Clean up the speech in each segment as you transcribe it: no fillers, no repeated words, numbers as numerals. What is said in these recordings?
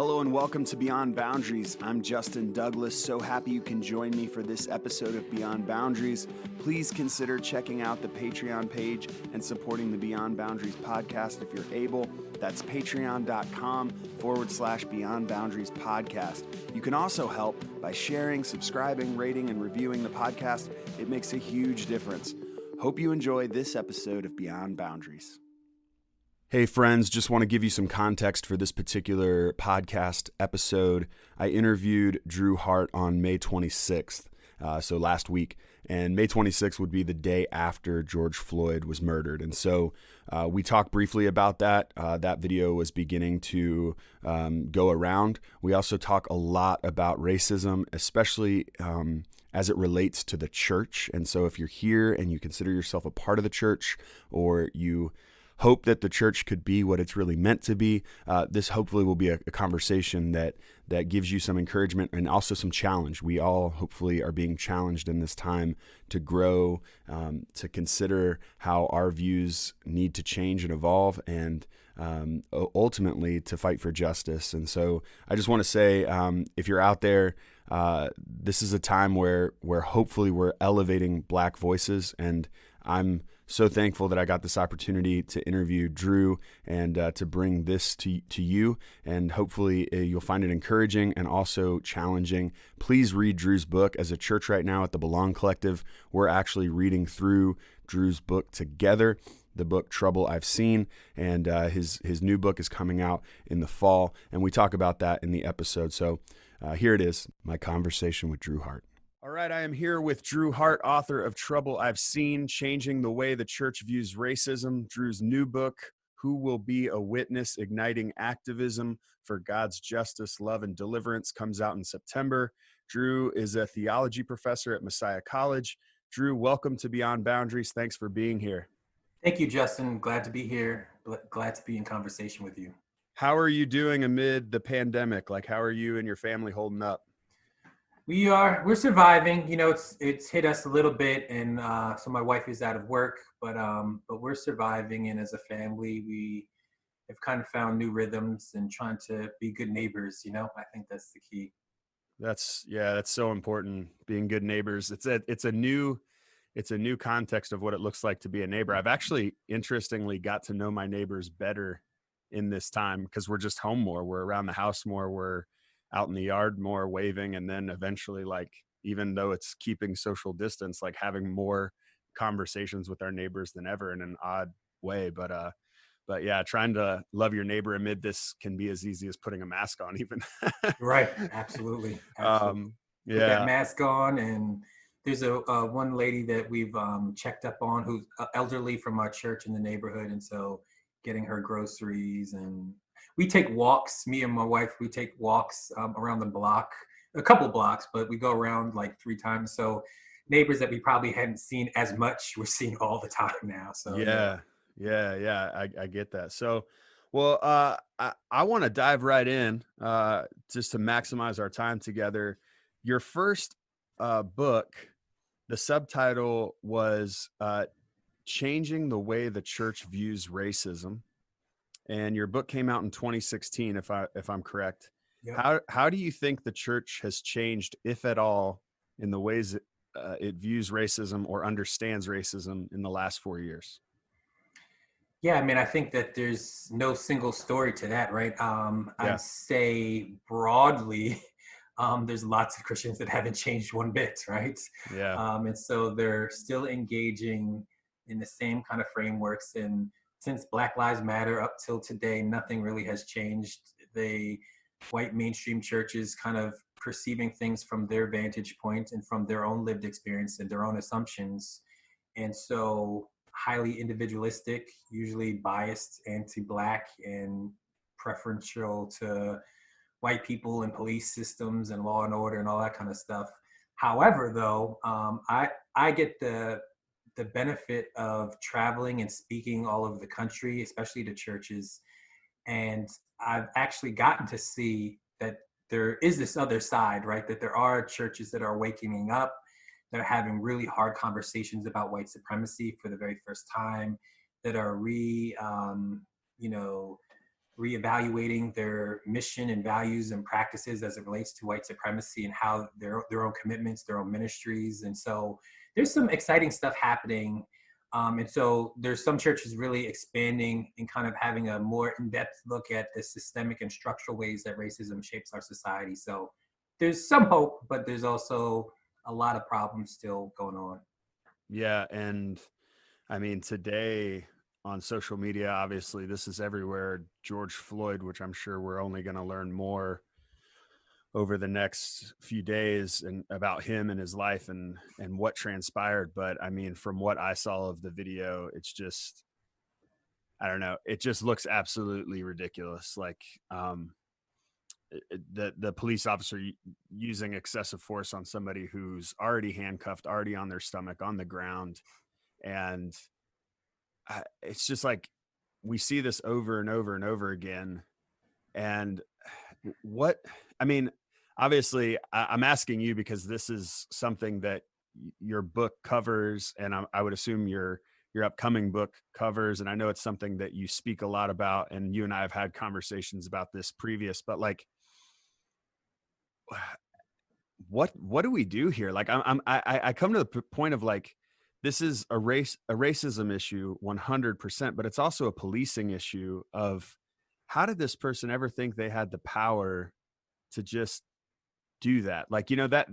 Hello and welcome to Beyond Boundaries. I'm Justin Douglas. So happy you can join me for this episode of Beyond Boundaries. Please consider checking out the Patreon page and supporting the Beyond Boundaries podcast if you're able. That's patreon.com/Beyond Boundaries podcast. You can also help by sharing, subscribing, rating, and reviewing the podcast. It makes a huge difference. Hope you enjoy this episode of Beyond Boundaries. Hey friends, just want to give you some context for this particular podcast episode. I interviewed Drew Hart on May 26th, so last week, and May 26th would be the day after George Floyd was murdered. And so we talked briefly about that. That video was beginning to go around. We also talk a lot about racism, especially as it relates to the church. And so if you're here and you consider yourself a part of the church, or you hope that the church could be what it's really meant to be, this hopefully will be a conversation that gives you some encouragement and also some challenge. We all hopefully are being challenged in this time to grow, to consider how our views need to change and evolve, and ultimately to fight for justice. And so I just want to say, if you're out there, this is a time where hopefully we're elevating Black voices, and I'm so thankful that I got this opportunity to interview Drew and to bring this to you, and hopefully you'll find it encouraging and also challenging. Please read Drew's book. As a church right now at the Belong Collective, we're actually reading through Drew's book together, the book Trouble I've Seen, and his new book is coming out in the fall, and we talk about that in the episode. So here it is, my conversation with Drew Hart. All right, I am here with Drew Hart, author of Trouble I've Seen, Changing the Way the Church Views Racism. Drew's new book, Who Will Be a Witness? Igniting Activism for God's Justice, Love, and Deliverance, comes out in September. Drew is a theology professor at Messiah College. Drew, welcome to Beyond Boundaries. Thanks for being here. Thank you, Justin. Glad to be here. Glad to be in conversation with you. How are you doing amid the pandemic? Like, how are you and your family holding up? We're surviving. You know, it's hit us a little bit, and so my wife is out of work, but we're surviving. And as a family, we have kind of found new rhythms and trying to be good neighbors. You know, I think that's the key. That's so important. Being good neighbors. It's a new context of what it looks like to be a neighbor. I've actually, interestingly, got to know my neighbors better in this time because we're just home more. We're around the house more. We're out in the yard more, waving, and then eventually, like, even though it's keeping social distance, like having more conversations with our neighbors than ever in an odd way. But yeah, trying to love your neighbor amid this can be as easy as putting a mask on, even. Right. Absolutely. Absolutely. Yeah. Put that mask on, and there's a one lady that we've checked up on who's elderly from our church in the neighborhood, and so getting her groceries, and we take walks. Me and my wife, we take walks around the block, a couple blocks, but we go around like 3 times. So neighbors that we probably hadn't seen as much, we're seeing all the time now. So yeah. I get that. So, well, I want to dive right in just to maximize our time together. Your first book, the subtitle was Changing the Way the Church Views Racism, and your book came out in 2016, if I'm correct. Yep. How do you think the church has changed, if at all, in the ways it views racism or understands racism in the last 4 years? Yeah, I mean, I think that there's no single story to that, right? I'd say broadly, there's lots of Christians that haven't changed one bit, right? Yeah. And so they're still engaging in the same kind of frameworks. And since Black Lives Matter up till today, nothing really has changed. White mainstream churches kind of perceiving things from their vantage point and from their own lived experience and their own assumptions. And so highly individualistic, usually biased anti-Black and preferential to white people and police systems and law and order and all that kind of stuff. However, though, I get the benefit of traveling and speaking all over the country, especially to churches. And I've actually gotten to see that there is this other side, right? That there are churches that are waking up, that are having really hard conversations about white supremacy for the very first time, that are reevaluating their mission and values and practices as it relates to white supremacy and how their own commitments, their own ministries. And so there's some exciting stuff happening. And so there's some churches really expanding and kind of having a more in-depth look at the systemic and structural ways that racism shapes our society. So there's some hope, but there's also a lot of problems still going on. Yeah. And I mean, today on social media, obviously, this is everywhere. George Floyd, which I'm sure we're only going to learn more over the next few days and about him and his life and what transpired. But I mean, from what I saw of the video, it's just, I don't know, it just looks absolutely ridiculous. Like, the police officer using excessive force on somebody who's already handcuffed, already on their stomach, on the ground. And it's just like, we see this over and over and over again. And what, I mean, obviously I'm asking you because this is something that your book covers, and I would assume your upcoming book covers. And I know it's something that you speak a lot about, and you and I have had conversations about this previous, but like, what do we do here? Like, I come to the point of like, this is a racism issue 100%, but it's also a policing issue of, how did this person ever think they had the power to just do that? Like, you know, that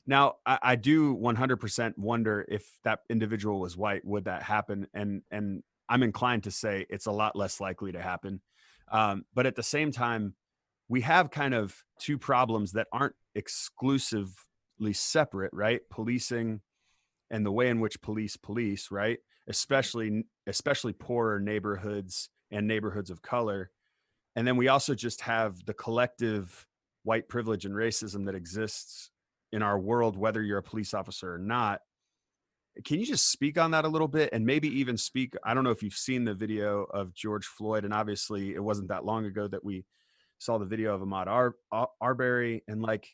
now I do 100% wonder if that individual was white, would that happen? And I'm inclined to say it's a lot less likely to happen. But at the same time, we have kind of two problems that aren't exclusively separate, right? Policing and the way in which police, right? Especially poorer neighborhoods and neighborhoods of color. And then we also just have the collective white privilege and racism that exists in our world, whether you're a police officer or not. Can you just speak on that a little bit, and maybe even speak, I don't know if you've seen the video of George Floyd, and obviously it wasn't that long ago that we saw the video of Ahmaud Arbery. And like,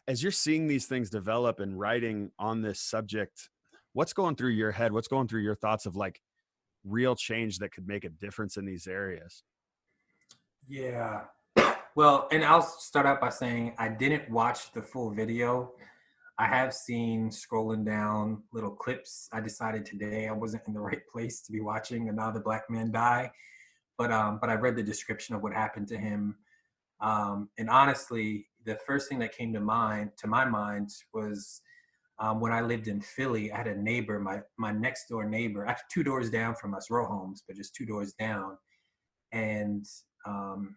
as you're seeing these things develop and writing on this subject, what's going through your head? What's going through your thoughts of like real change that could make a difference in these areas? Yeah. Well, and I'll start out by saying I didn't watch the full video. I have seen scrolling down little clips. I decided today I wasn't in the right place to be watching another black man die, but I read the description of what happened to him. And honestly, the first thing that came to my mind was when I lived in Philly. I had a neighbor, my next door neighbor, actually 2 doors down from us, row homes, but just 2 doors down, and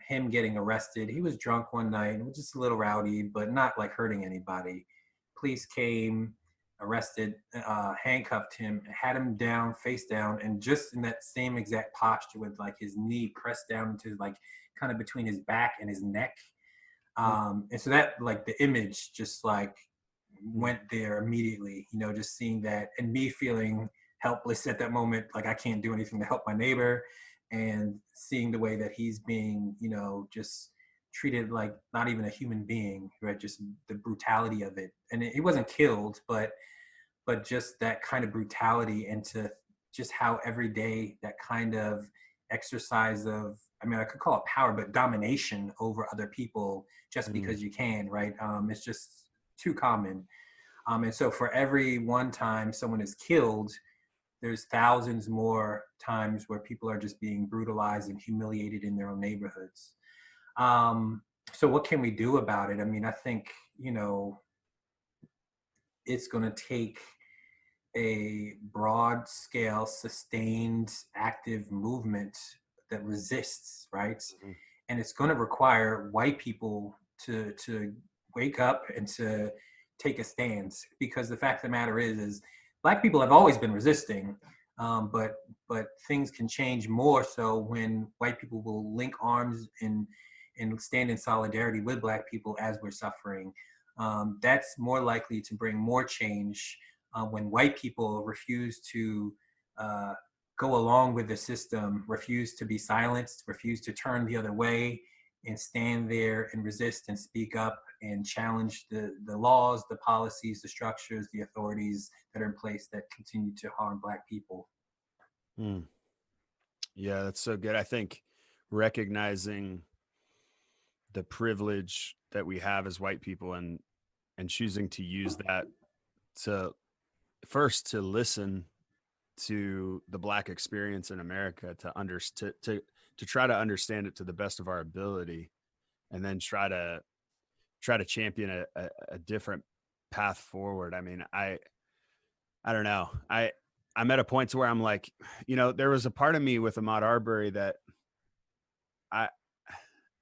him getting arrested. He was drunk one night and was just a little rowdy, but not like hurting anybody. Police came, arrested, handcuffed him, had him down, face down, and just in that same exact posture with like his knee pressed down into like kind of between his back and his neck. And so that, like, the image just like went there immediately, you know, just seeing that and me feeling helpless at that moment, like I can't do anything to help my neighbor, and seeing the way that he's being, you know, just treated like not even a human being, right? Just the brutality of it. And he wasn't killed, but just that kind of brutality, and to just how every day that kind of exercise of, I mean, I could call it power, but domination over other people just because you can, right? It's just too common. And so for every one time someone is killed, there's thousands more times where people are just being brutalized and humiliated in their own neighborhoods. So what can we do about it? I mean, I think, you know, it's going to take a broad scale, sustained, active movement that resists, right? And it's going to require white people to wake up and to take a stance, because the fact of the matter is black people have always been resisting, but things can change more so when white people will link arms and stand in solidarity with black people as we're suffering. That's more likely to bring more change. When white people refuse to go along with the system, refuse to be silenced, refuse to turn the other way, and stand there and resist and speak up and challenge the laws, the policies, the structures, the authorities that are in place that continue to harm black people. Yeah, that's so good. I think recognizing the privilege that we have as white people and choosing to use that to first to listen to the Black experience in America, to try to understand it to the best of our ability, and then try to champion a different path forward. I mean, I don't know. I'm at a point to where I'm like, there was a part of me with Ahmaud Arbery that I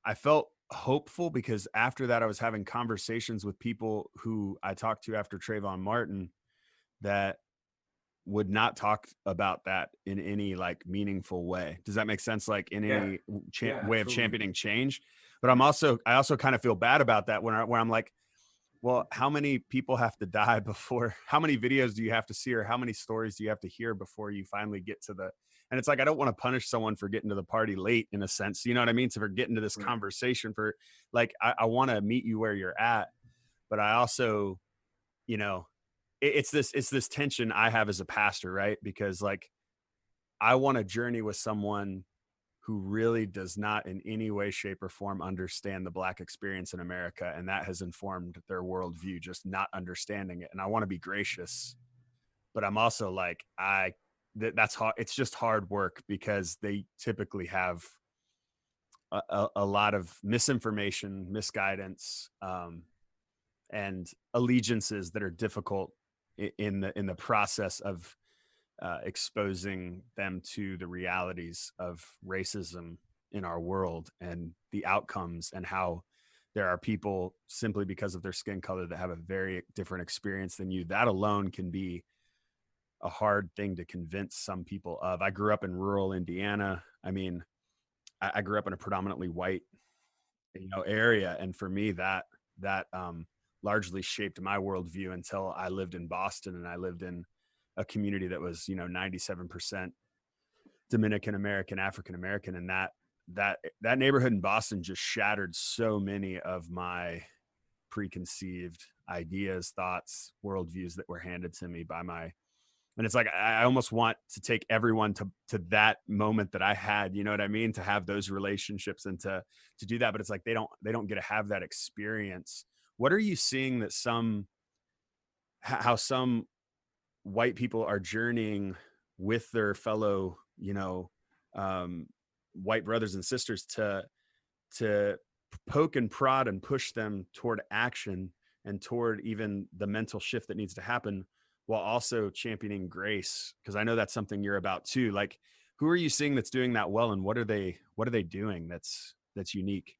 I felt hopeful, because after that I was having conversations with people who I talked to after Trayvon Martin that would not talk about that in any like meaningful way. Does that make sense? Like in Yeah, any yeah, way of absolutely. championing change. But I also kind of feel bad about that where I'm like, well, how many people have to die before, how many videos do you have to see, or how many stories do you have to hear before you finally get to the, and it's like, I don't want to punish someone for getting to the party late, in a sense, you know what I mean? So for getting to this Right. conversation, for like, I want to meet you where you're at, but I also, you know, it's this tension I have as a pastor, right? Because like, I want to journey with someone who really does not in any way, shape, or form understand the Black experience in America. And that has informed their worldview, just not understanding it. And I want to be gracious, but I'm also like, that's hard. It's just hard work, because they typically have a lot of misinformation, misguidance, and allegiances that are difficult in the process of exposing them to the realities of racism in our world and the outcomes, and how there are people simply because of their skin color that have a very different experience than you. That alone can be a hard thing to convince some people of. I grew up in rural Indiana. I mean, I grew up in a predominantly white, area, and for me, that largely shaped my worldview until I lived in Boston, and I lived in a community that was 97% Dominican American, African American, and that neighborhood in Boston just shattered so many of my preconceived ideas, thoughts, worldviews that were handed to me by my. And it's like I almost want to take everyone to that moment that I had, you know what I mean, to have those relationships and to do that. But it's like they don't get to have that experience. What are you seeing that how some white people are journeying with their fellow, um, white brothers and sisters to poke and prod and push them toward action and toward even the mental shift that needs to happen, while also championing grace? Because I know that's something you're about too. Like, who are you seeing that's doing that well, and what are they doing that's unique?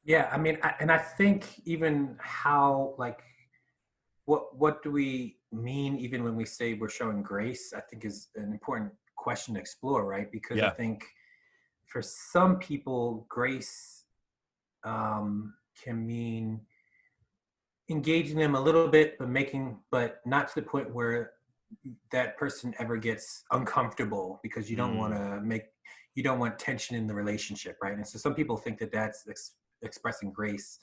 Yeah, I mean, and I think even how like what do we mean even when we say we're showing grace? I think is an important question to explore, right? Because I Yeah. think for some people, grace can mean engaging them a little bit, but not to the point where that person ever gets uncomfortable because Mm. you don't want tension in the relationship, right? And so some people think that that's expressing grace.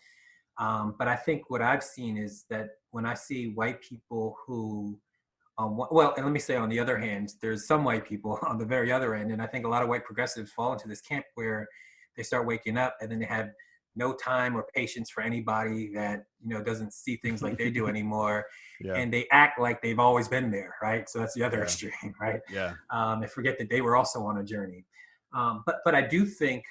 But I think what I've seen is that when I see white people who, well, and let me say on the other hand, there's some white people on the very other end, and I think a lot of white progressives fall into this camp where they start waking up and then they have no time or patience for anybody that doesn't see things like they do anymore, Yeah. and they act like they've always been there, right? So that's the other Yeah. extreme, right? Yeah. And forget that they were also on a journey. But I do think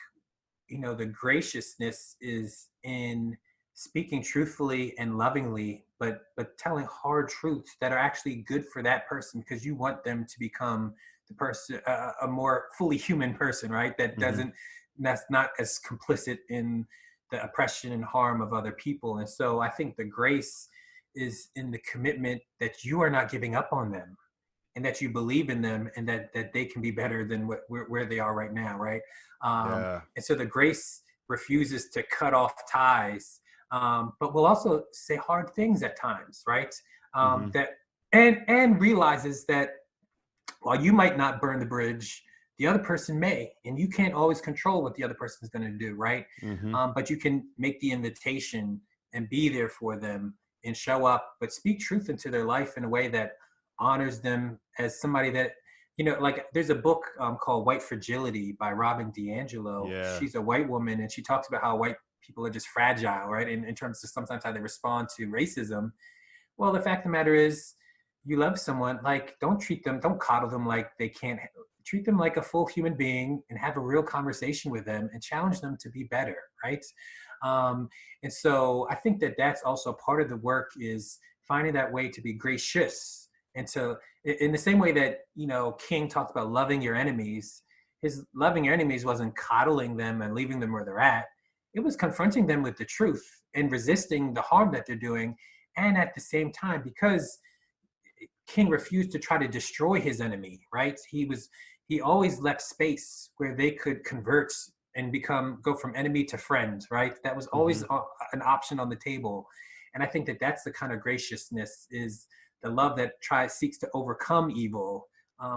the graciousness is in speaking truthfully and lovingly, but telling hard truths that are actually good for that person because you want them to become the person, a more fully human person, right? Hmm. That's not as complicit in the oppression and harm of other people. And so I think the grace is in the commitment that you are not giving up on them, and that you believe in them, and that they can be better than where they are right now, right? Yeah. And so the grace refuses to cut off ties, but will also say hard things at times, right? Hmm. That and realizes that while you might not burn the bridge, the other person may, and you can't always control what the other person is going to do, right? Hmm. But you can make the invitation and be there for them and show up, but speak truth into their life in a way that honors them as somebody that like there's a book called White Fragility by Robin DiAngelo. Yeah. She's a white woman, and she talks about how white people are just fragile, right? In terms of sometimes how they respond to racism. Well, the fact of the matter is, you love someone, like, don't coddle them like they can't, treat them like a full human being and have a real conversation with them and challenge them to be better, right? Um, and so I think that that's also part of the work, is finding that way to be gracious and to, in the same way that, King talked about loving your enemies, his loving your enemies wasn't coddling them and leaving them where they're at. It was confronting them with the truth and resisting the harm that they're doing. And at the same time, because King refused to try to destroy his enemy, right? He always left space where they could convert and go from enemy to friend, right? That was always an option on the table. And I think that that's the kind of graciousness, is the love that seeks to overcome evil,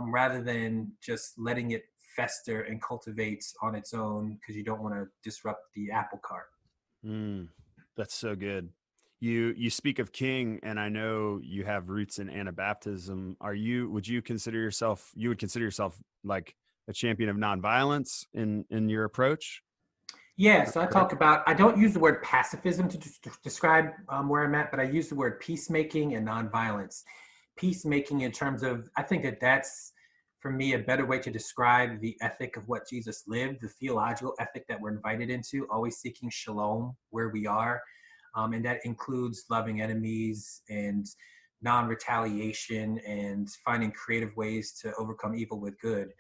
rather than just letting it fester and cultivate on its own because you don't want to disrupt the apple cart. That's so good. You speak of King, and I know you have roots in Anabaptism. Would you consider yourself like a champion of nonviolence in your approach? Yeah, so I don't use the word pacifism to describe where I'm at, but I use the word peacemaking and nonviolence. Peacemaking in terms of, I think that that's, for me, a better way to describe the ethic of what Jesus lived, the theological ethic that we're invited into, always seeking shalom where we are. And that includes loving enemies and non-retaliation and finding creative ways to overcome evil with good.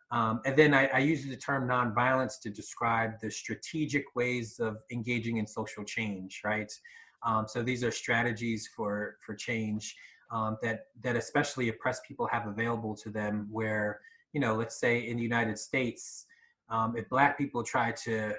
And then I use the term nonviolence to describe the strategic ways of engaging in social change, right? So these are strategies for change that especially oppressed people have available to them, where, let's say in the United States, if Black people try to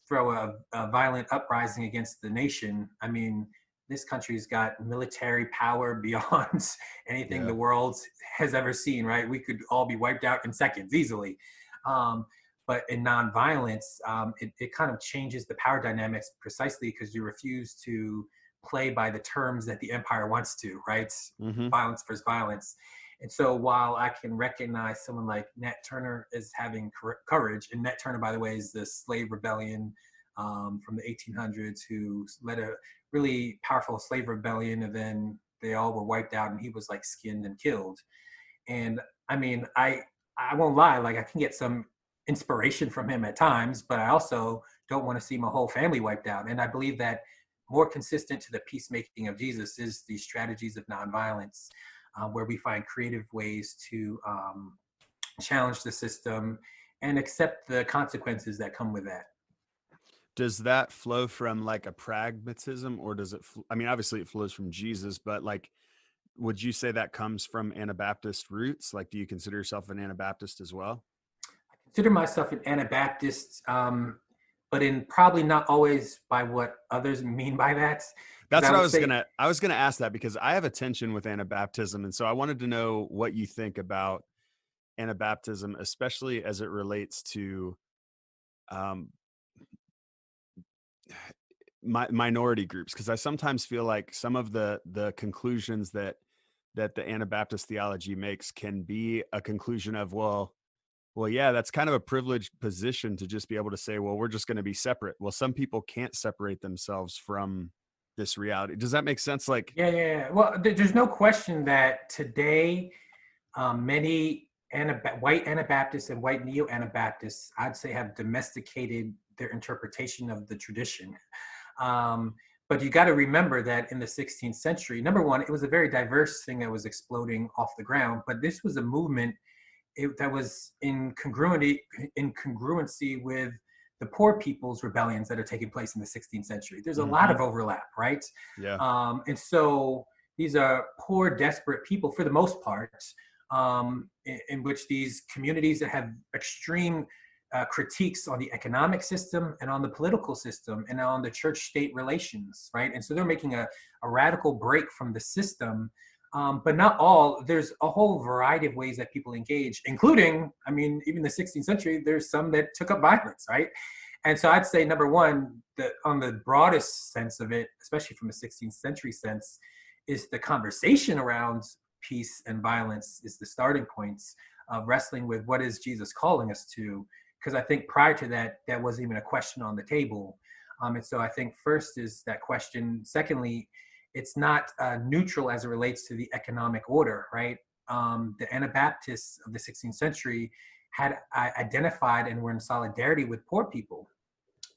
throw a violent uprising against the nation, I mean, this country's got military power beyond anything the world has ever seen, right? We could all be wiped out in seconds easily. But in nonviolence, it kind of changes the power dynamics, precisely because you refuse to play by the terms that the empire wants to, right? Violence versus violence. And so while I can recognize someone like Nat Turner as having courage, and Nat Turner, by the way, is the slave rebellion from the 1800s, who led a really powerful slave rebellion, and then they all were wiped out and he was like skinned and killed. And I mean, I won't lie, like I can get some inspiration from him at times, but I also don't want to see my whole family wiped out. And I believe that more consistent to the peacemaking of Jesus is the strategies of nonviolence, where we find creative ways to challenge the system and accept the consequences that come with that. Does that flow from like a pragmatism, or does it, I mean, obviously it flows from Jesus, but like, would you say that comes from Anabaptist roots? Like, do you consider yourself an Anabaptist as well? I consider myself an Anabaptist, but in probably not always by what others mean by that. That's what I was gonna ask that, because I have a tension with Anabaptism, and so I wanted to know what you think about Anabaptism, especially as it relates to um, minority groups, because I sometimes feel like some of the conclusions that the Anabaptist theology makes can be a conclusion of, well, yeah, that's kind of a privileged position to just be able to say, well, we're just going to be separate. Well, some people can't separate themselves from this reality. Does that make sense? Like, Yeah. Well, there's no question that today, many white Anabaptists and white neo-Anabaptists, I'd say, have domesticated their interpretation of the tradition. But you got to remember that in the 16th century, number one, it was a very diverse thing that was exploding off the ground, but this was a movement that was in congruency with the poor people's rebellions that are taking place in the 16th century. There's a lot of overlap, right? Yeah. And so these are poor, desperate people for the most part, in which these communities that have extreme critiques on the economic system and on the political system and on the church-state relations, right? And so they're making a radical break from the system. But not all. There's a whole variety of ways that people engage, including, I mean, even the 16th century, there's some that took up violence, right? And so I'd say, number one, that on the broadest sense of it, especially from a 16th century sense, is the conversation around peace and violence is the starting points. wrestling with what is Jesus calling us to, because I think prior to that, that wasn't even a question on the table. And so I think first is that question. Secondly, it's not neutral as it relates to the economic order, right? The Anabaptists of the 16th century had identified and were in solidarity with poor people.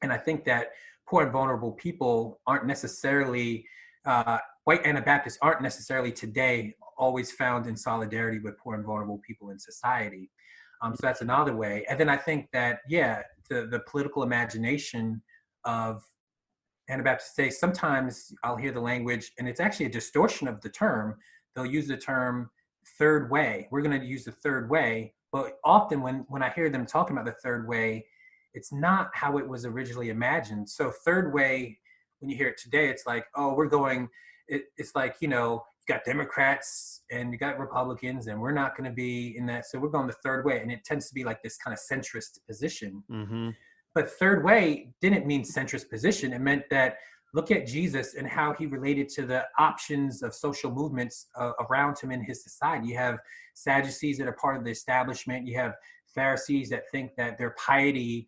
And I think that poor and vulnerable people aren't necessarily, white Anabaptists aren't necessarily today always found in solidarity with poor and vulnerable people in society. So that's another way. And then I think that, yeah, the political imagination of Anabaptists today, sometimes I'll hear the language, and it's actually a distortion of the term. They'll use the term third way. We're going to use the third way. But often when I hear them talking about the third way, it's not how it was originally imagined. So third way, when you hear it today, it's like, oh, we're going, it's like, you got Democrats and you got Republicans, and we're not going to be in that. So we're going the third way. And it tends to be like this kind of centrist position. Mm-hmm. But third way didn't mean centrist position. It meant that look at Jesus and how he related to the options of social movements around him in his society. You have Sadducees that are part of the establishment. You have Pharisees that think that their piety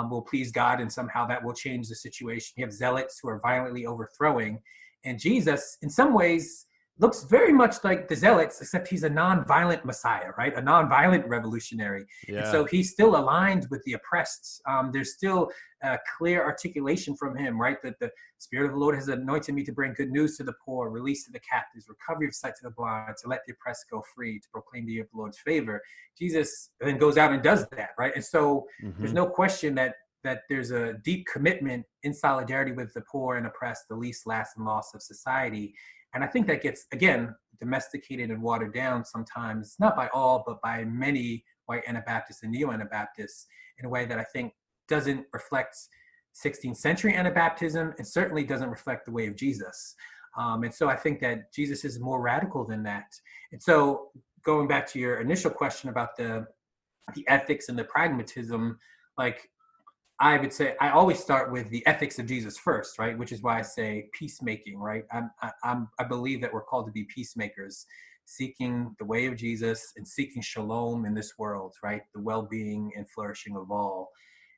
will please God and somehow that will change the situation. You have zealots who are violently overthrowing. And Jesus, in some ways, looks very much like the zealots, except he's a non-violent Messiah, right? A non-violent revolutionary. Yeah. And so he's still aligned with the oppressed. There's still a clear articulation from him, right? That the Spirit of the Lord has anointed me to bring good news to the poor, release to the captives, recovery of sight to the blind, to let the oppressed go free, to proclaim the year of the Lord's favor. Jesus then goes out and does that, right? And so there's no question that there's a deep commitment in solidarity with the poor and oppressed, the least, last, and lost of society. And I think that gets, again, domesticated and watered down sometimes, not by all, but by many white Anabaptists and neo-Anabaptists in a way that I think doesn't reflect 16th century Anabaptism and certainly doesn't reflect the way of Jesus. And so I think that Jesus is more radical than that. And so going back to your initial question about the ethics and the pragmatism, like I would say I always start with the ethics of Jesus first, right? Which is why I say peacemaking, right? I believe that we're called to be peacemakers, seeking the way of Jesus and seeking shalom in this world, right? The well-being and flourishing of all.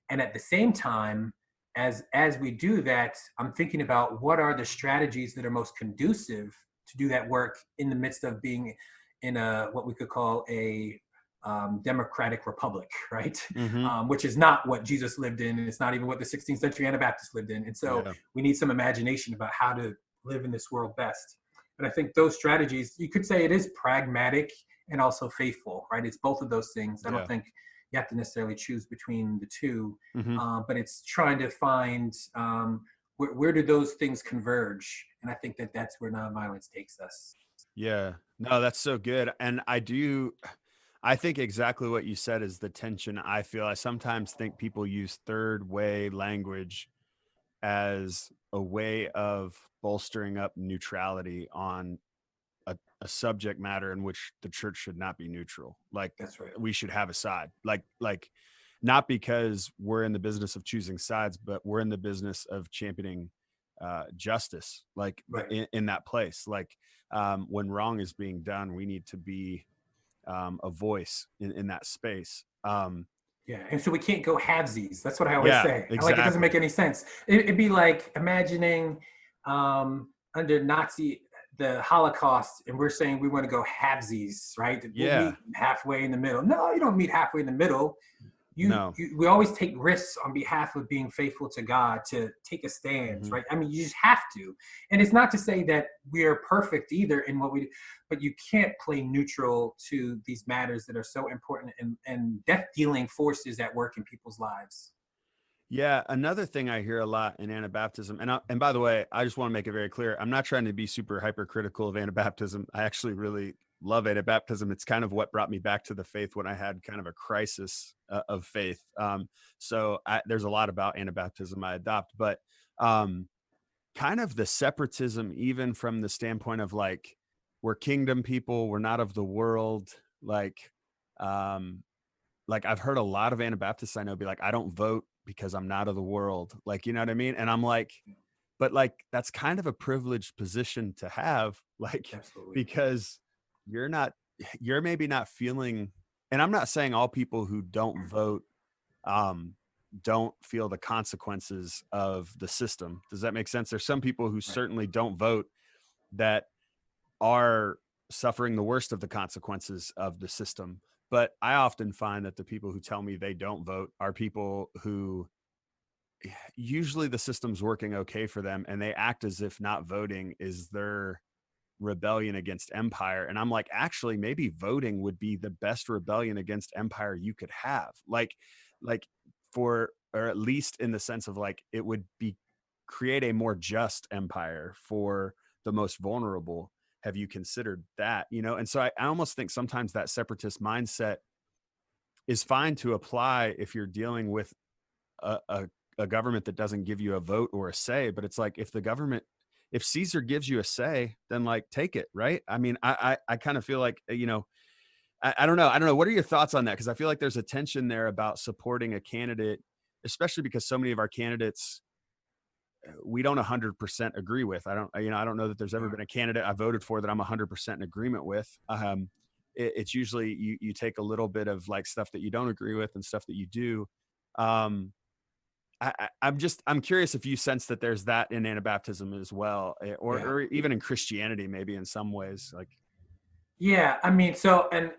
And at the same time, as we do that, I'm thinking about what are the strategies that are most conducive to do that work in the midst of being in a what we could call a democratic republic, right? Which is not what Jesus lived in, and it's not even what the 16th century Anabaptists lived in. And so we need some imagination about how to live in this world best. And I think those strategies, you could say it is pragmatic and also faithful, right? It's both of those things. I don't think you have to necessarily choose between the two, but it's trying to find where do those things converge? And I think that that's where nonviolence takes us. Yeah, no, that's so good. And I think exactly what you said is the tension. I sometimes think people use third way language as a way of bolstering up neutrality on a subject matter in which the church should not be neutral. Like, that's right. We should have a side, like not because we're in the business of choosing sides, but we're in the business of championing justice, like in that place. Like when wrong is being done, we need to be a voice in that space. Yeah, and so we can't go halvesies. That's what I always say. Exactly. Like, it doesn't make any sense. It'd be like imagining under Nazi, the Holocaust, and we're saying we want to go halvesies, right? We'll meet halfway in the middle. No, you don't meet halfway in the middle. We always take risks on behalf of being faithful to God, to take a stand, right? I mean, you just have to. And it's not to say that we are perfect either in what we do, but you can't play neutral to these matters that are so important and death-dealing forces at work in people's lives. Yeah, another thing I hear a lot in Anabaptism, and by the way, I just want to make it very clear, I'm not trying to be super hypercritical of Anabaptism. I actually really love Anabaptism. It's kind of what brought me back to the faith when I had kind of a crisis of faith. So there's a lot about Anabaptism I adopt, but kind of the separatism, even from the standpoint of like, we're kingdom people, we're not of the world. Like I've heard a lot of Anabaptists I know be like, I don't vote because I'm not of the world. Like, you know what I mean? And I'm like, but like, that's kind of a privileged position to have, like, Absolutely. because you're maybe not feeling and I'm not saying all people who don't vote don't feel the consequences of the system. Does that make sense? There's some people who Right. certainly don't vote that are suffering the worst of the consequences of the system. But I often find that the people who tell me they don't vote are people who usually the system's working okay for them, and they act as if not voting is their rebellion against empire. And I'm like, actually, maybe voting would be the best rebellion against empire you could have. Like for, or at least in the sense of like, it would be create a more just empire for the most vulnerable. Have you considered that? And so I almost think sometimes that separatist mindset is fine to apply if you're dealing with a government that doesn't give you a vote or a say. But it's like, if Caesar gives you a say, then like take it, right? I mean, I kind of feel like, I don't know. What are your thoughts on that? Because I feel like there's a tension there about supporting a candidate, especially because so many of our candidates we don't 100% agree with. I don't know that there's ever been a candidate I voted for that I'm 100% in agreement with. It's usually you take a little bit of like stuff that you don't agree with and stuff that you do. I'm curious if you sense that there's that in Anabaptism as well, or even in Christianity, maybe in some ways. Like, yeah, I mean, so, and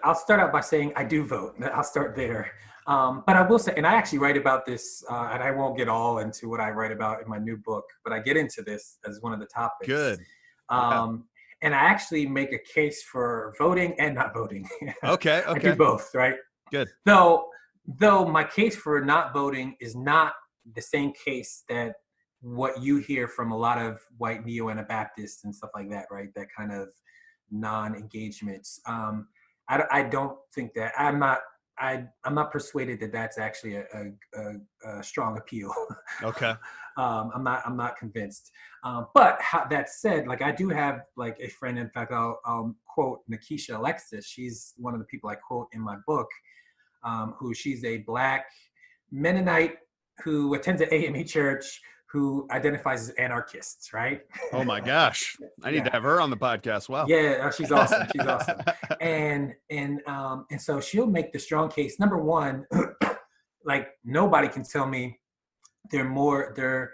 I'll start out by saying I do vote. I'll start there. But I will say, and I actually write about this, and I won't get all into what I write about in my new book, but I get into this as one of the topics. good. And I actually make a case for voting and not voting. Okay. I do both, right? Good. Though my case for not voting is not the same case that what you hear from a lot of white neo-Anabaptists and stuff like that, right? That kind of non-engagements. I don't think that I'm not persuaded that that's actually a strong appeal. Okay. I'm not convinced. But that said, like I do have like a friend. In fact, I'll quote Nikisha Alexis. She's one of the people I quote in my book. She's a Black Mennonite who attends an AME church, who identifies as anarchists, right? Oh my gosh. I need to have her on the podcast. Wow. Yeah, she's awesome. She's awesome. And so she'll make the strong case. Number one, like nobody can tell me there's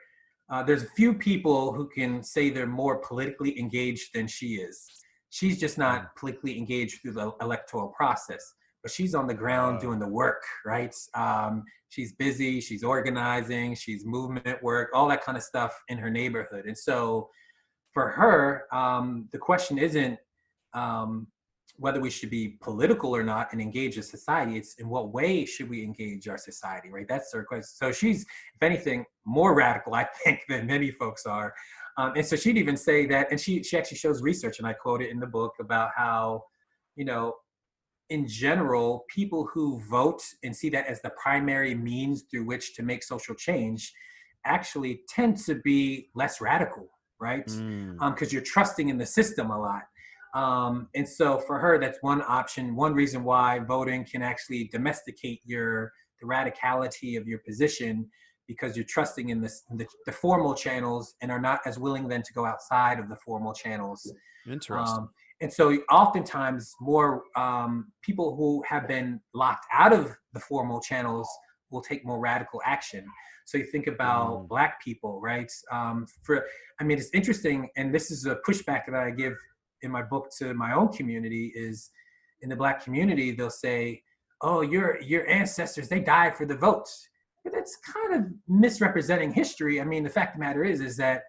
a few people who can say they're more politically engaged than she is. She's just not politically engaged through the electoral process, but she's on the ground doing the work, right? She's busy, she's organizing, she's movement work, all that kind of stuff in her neighborhood. And so for her, the question isn't whether we should be political or not and engage in society. It's in what way should we engage our society, right? That's her question. So she's, if anything, more radical, I think, than many folks are. And so she'd even say that, and she actually shows research, and I quote it in the book, about how, in general, people who vote and see that as the primary means through which to make social change actually tend to be less radical, right? Because you're trusting in the system a lot. And so for her, that's one option, one reason why voting can actually domesticate the radicality of your position, because you're trusting in the formal channels and are not as willing then to go outside of the formal channels. Interesting. And so oftentimes more people who have been locked out of the formal channels will take more radical action. So you think about Black people, right? It's interesting, and this is a pushback that I give in my book to my own community, is in the Black community, they'll say, oh, your ancestors, they died for the votes. But that's kind of misrepresenting history. I mean, the fact of the matter is that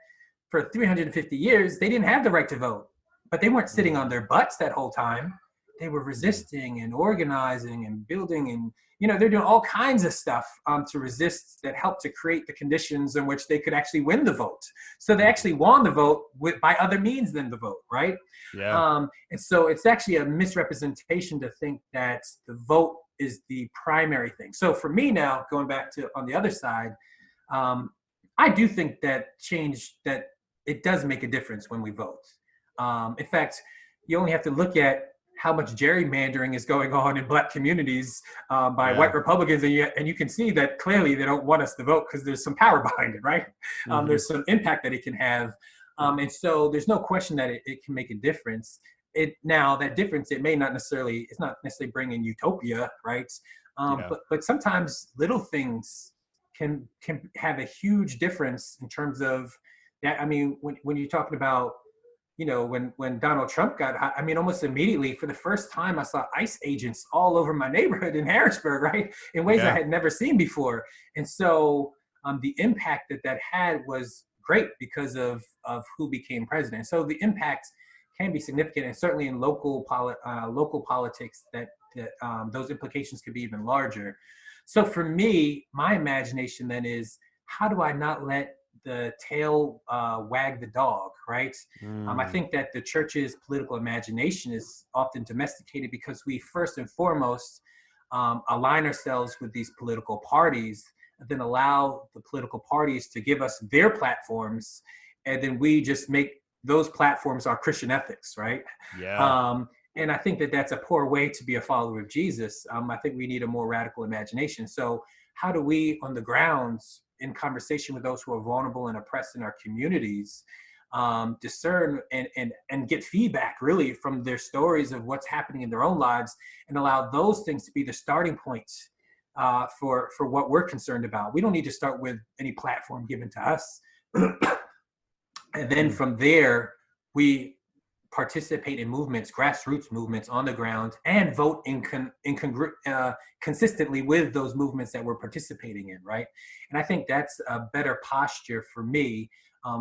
for 350 years, they didn't have the right to vote. But they weren't sitting on their butts that whole time. They were resisting and organizing and building, and they're doing all kinds of stuff to resist, that helped to create the conditions in which they could actually win the vote. So they actually won the vote by other means than the vote, right? Yeah. And so it's actually a misrepresentation to think that the vote is the primary thing. So for me now, going back to on the other side, I do think that it does make a difference when we vote. In fact, you only have to look at how much gerrymandering is going on in Black communities by white Republicans, and you can see that clearly they don't want us to vote because there's some power behind it, right? There's some impact that it can have. And so there's no question that it can make a difference. now that difference, it may not necessarily, it's not necessarily bringing utopia, right? Yeah. But sometimes little things can have a huge difference in terms of that. I mean, when you're talking about, when Donald Trump got hot, I mean, almost immediately, for the first time, I saw ICE agents all over my neighborhood in Harrisburg, right, in ways I Yeah. had never seen before. And so the impact that had was great because of who became president. So the impact can be significant, and certainly in local politics, that those implications could be even larger. So for me, my imagination then is, how do I not let the tail wag the dog, right? I Mm. think that the church's political imagination is often domesticated because we first and foremost align ourselves with these political parties, and then allow the political parties to give us their platforms, and then we just make those platforms our Christian ethics, right? Yeah. And I think that that's a poor way to be a follower of Jesus. I think we need a more radical imagination. So how do we, on the grounds, in conversation with those who are vulnerable and oppressed in our communities, discern and get feedback really from their stories of what's happening in their own lives, and allow those things to be the starting point for what we're concerned about. We don't need to start with any platform given to us. And then from there, we participate in movements, grassroots movements on the ground, and vote consistently with those movements that we're participating in, right? And I think that's a better posture for me.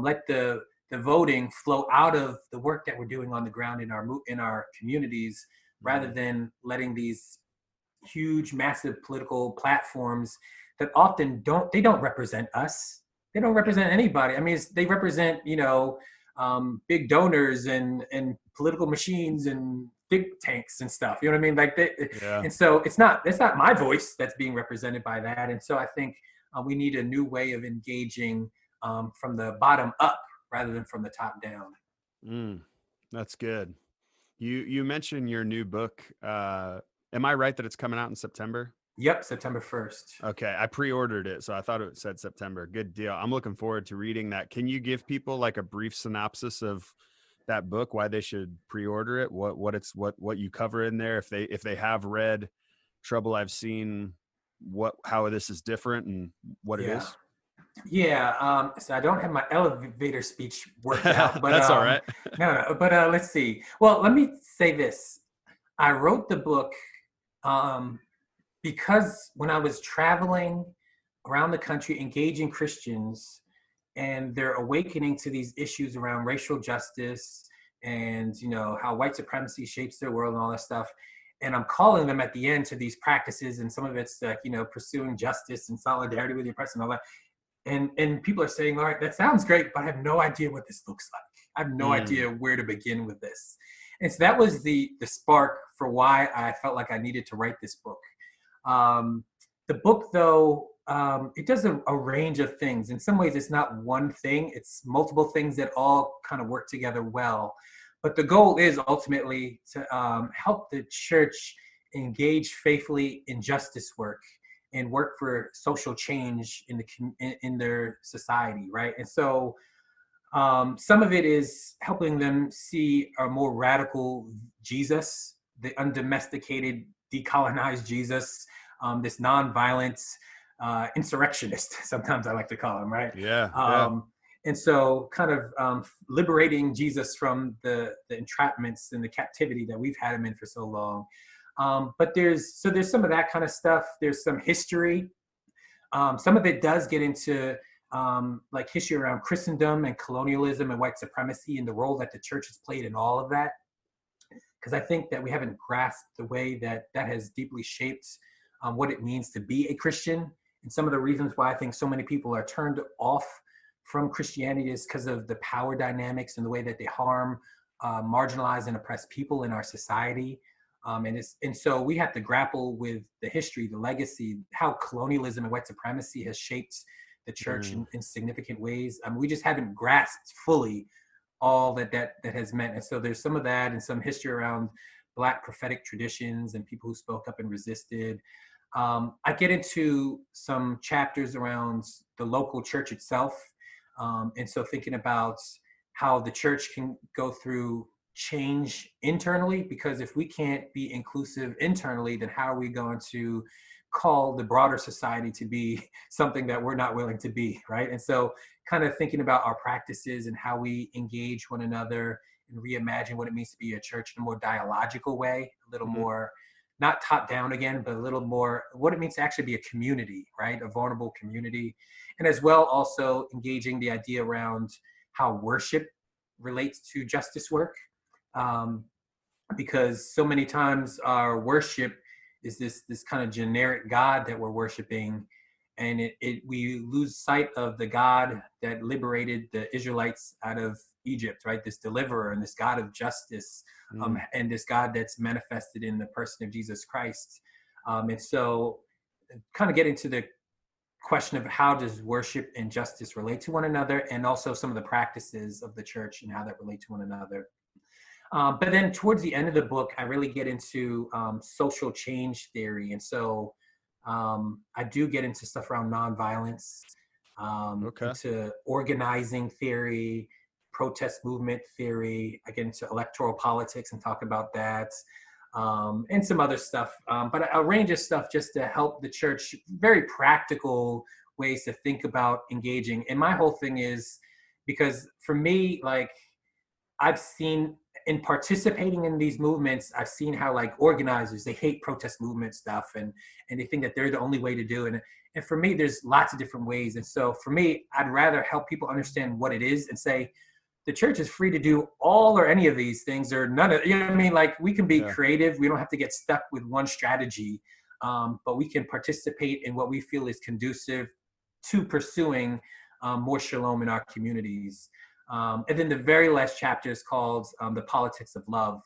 Let the voting flow out of the work that we're doing on the ground in our communities, rather than letting these huge, massive political platforms that often don't represent us. They don't represent anybody. I mean, they represent, big donors and political machines and think tanks and stuff. You know what I mean? Like, Yeah. and so it's not my voice that's being represented by that. And so I think we need a new way of engaging from the bottom up rather than from the top down. That's good. You mentioned your new book. Am I right that it's coming out in September? Yep, September 1st. Okay, I pre-ordered it, so I thought it said September. Good deal. I'm looking forward to reading that. Can you give people like a brief synopsis of that book, why they should pre-order it, what you cover in there, if they have read Trouble I've Seen, how this is different and what it is? Yeah. So I don't have my elevator speech worked out, but That's all right. no. But let's see. Well, let me say this. I wrote the book um, because when I was traveling around the country, engaging Christians, and they're awakening to these issues around racial justice and how white supremacy shapes their world and all that stuff. And I'm calling them at the end to these practices, and some of it's like pursuing justice and solidarity with the oppressed and all that. And people are saying, all right, that sounds great, but I have no idea what this looks like. I have no idea where to begin with this. And so that was the spark for why I felt like I needed to write this book. The book, though, it does a range of things. In some ways, it's not one thing. It's multiple things that all kind of work together well. But the goal is ultimately to help the church engage faithfully in justice work and work for social change in their society, right? And so some of it is helping them see a more radical Jesus, the undomesticated, decolonized Jesus, this nonviolent insurrectionist, sometimes I like to call him, right? Yeah. And so kind of liberating Jesus from the entrapments and the captivity that we've had him in for so long. But there's some of that kind of stuff. There's some history. Some of it does get into like history around Christendom and colonialism and white supremacy and the role that the church has played in all of that. Because I think that we haven't grasped the way that has deeply shaped what it means to be a Christian. And some of the reasons why I think so many people are turned off from Christianity is because of the power dynamics and the way that they harm marginalized and oppressed people in our society. And so we have to grapple with the history, the legacy, how colonialism and white supremacy has shaped the church in significant ways. We just haven't grasped fully all that has meant. And so there's some of that and some history around Black prophetic traditions and people who spoke up and resisted. I get into some chapters around the local church itself. And so thinking about how the church can go through change internally, because if we can't be inclusive internally, then how are we going to call the broader society to be something that we're not willing to be, right? And so kind of thinking about our practices and how we engage one another and reimagine what it means to be a church in a more dialogical way, a little more not top down again, but a little more what it means to actually be a community, right? A vulnerable community. And as well, also engaging the idea around how worship relates to justice work. Um, because so many times our worship is this kind of generic God that we're worshiping, and we lose sight of the God that liberated the Israelites out of Egypt, right? This deliverer and this God of justice, and this God that's manifested in the person of Jesus Christ. And so, kind of getting to the question of how does worship and justice relate to one another, and also some of the practices of the church and how that relate to one another. But then towards the end of the book, I really get into social change theory. And so I do get into stuff around nonviolence, into organizing theory, protest movement theory. I get into electoral politics and talk about that, and some other stuff. But a range of stuff just to help the church, very practical ways to think about engaging. And my whole thing is, because for me, like, I've seen in participating in these movements, I've seen how like organizers, they hate protest movement stuff, and they think that they're the only way to do it. And for me, there's lots of different ways. And so for me, I'd rather help people understand what it is and say, the church is free to do all or any of these things, or none of, you know what I mean? Like, we can be creative. We don't have to get stuck with one strategy, but we can participate in what we feel is conducive to pursuing more shalom in our communities. And then the very last chapter is called The Politics of Love.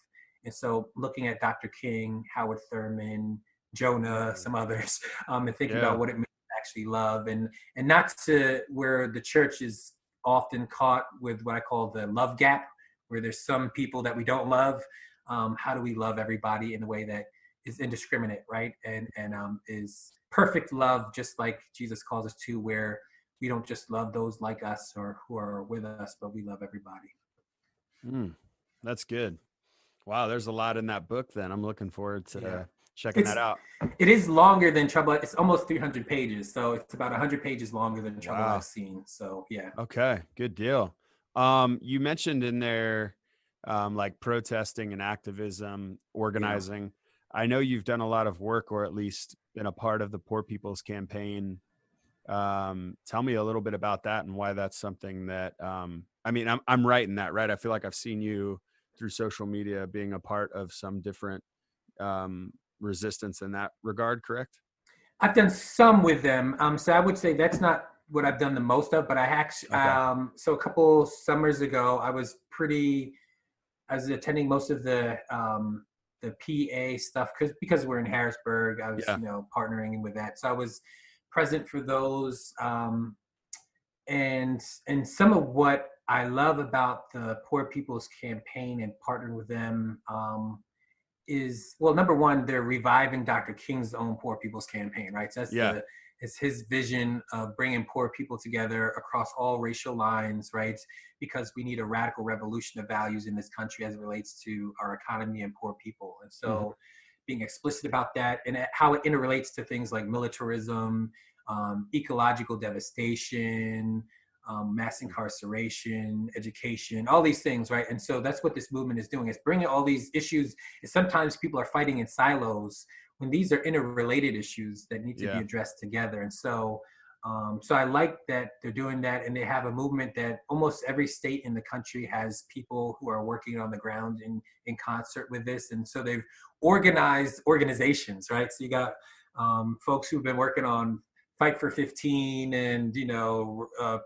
And so looking at Dr. King, Howard Thurman, Jonah, some others, and thinking about what it means to actually love, and not to where the church is often caught with what I call the love gap, where there's some people that we don't love. How do we love everybody in a way that is indiscriminate, right? And is perfect love, just like Jesus calls us to, where we don't just love those like us or who are with us, but we love everybody. That's good. Wow, there's a lot in that book then. I'm looking forward to checking that out. It is longer than Trouble. It's almost 300 pages. So it's about 100 pages longer than Trouble I've Seen. So yeah. Okay, good deal. You mentioned in there like protesting and activism, organizing. I know you've done a lot of work, or at least been a part of the Poor People's Campaign. Tell me a little bit about that and why that's something that, I mean, I'm right in that, right? I feel like I've seen you through social media being a part of some different resistance in that regard, correct? I've done some with them. So I would say that's not what I've done the most of, but I actually, so a couple summers ago, I was attending most of the PA stuff because we're in Harrisburg. I was, partnering with that. So I was present for those. And some of what I love about the Poor People's Campaign and partnering with them is, well, number one, they're reviving Dr. King's own Poor People's Campaign, right? So that's it's his vision of bringing poor people together across all racial lines, right? Because we need a radical revolution of values in this country as it relates to our economy and poor people. And so being explicit about that and how it interrelates to things like militarism, ecological devastation, mass incarceration, education, all these things, right? And so that's what this movement is doing. It's bringing all these issues. Sometimes people are fighting in silos when these are interrelated issues that need to be addressed together. And so, so I like that they're doing that, and they have a movement that almost every state in the country has people who are working on the ground in concert with this. And so they've organized organizations, right? So you got folks who've been working on Fight for 15 and,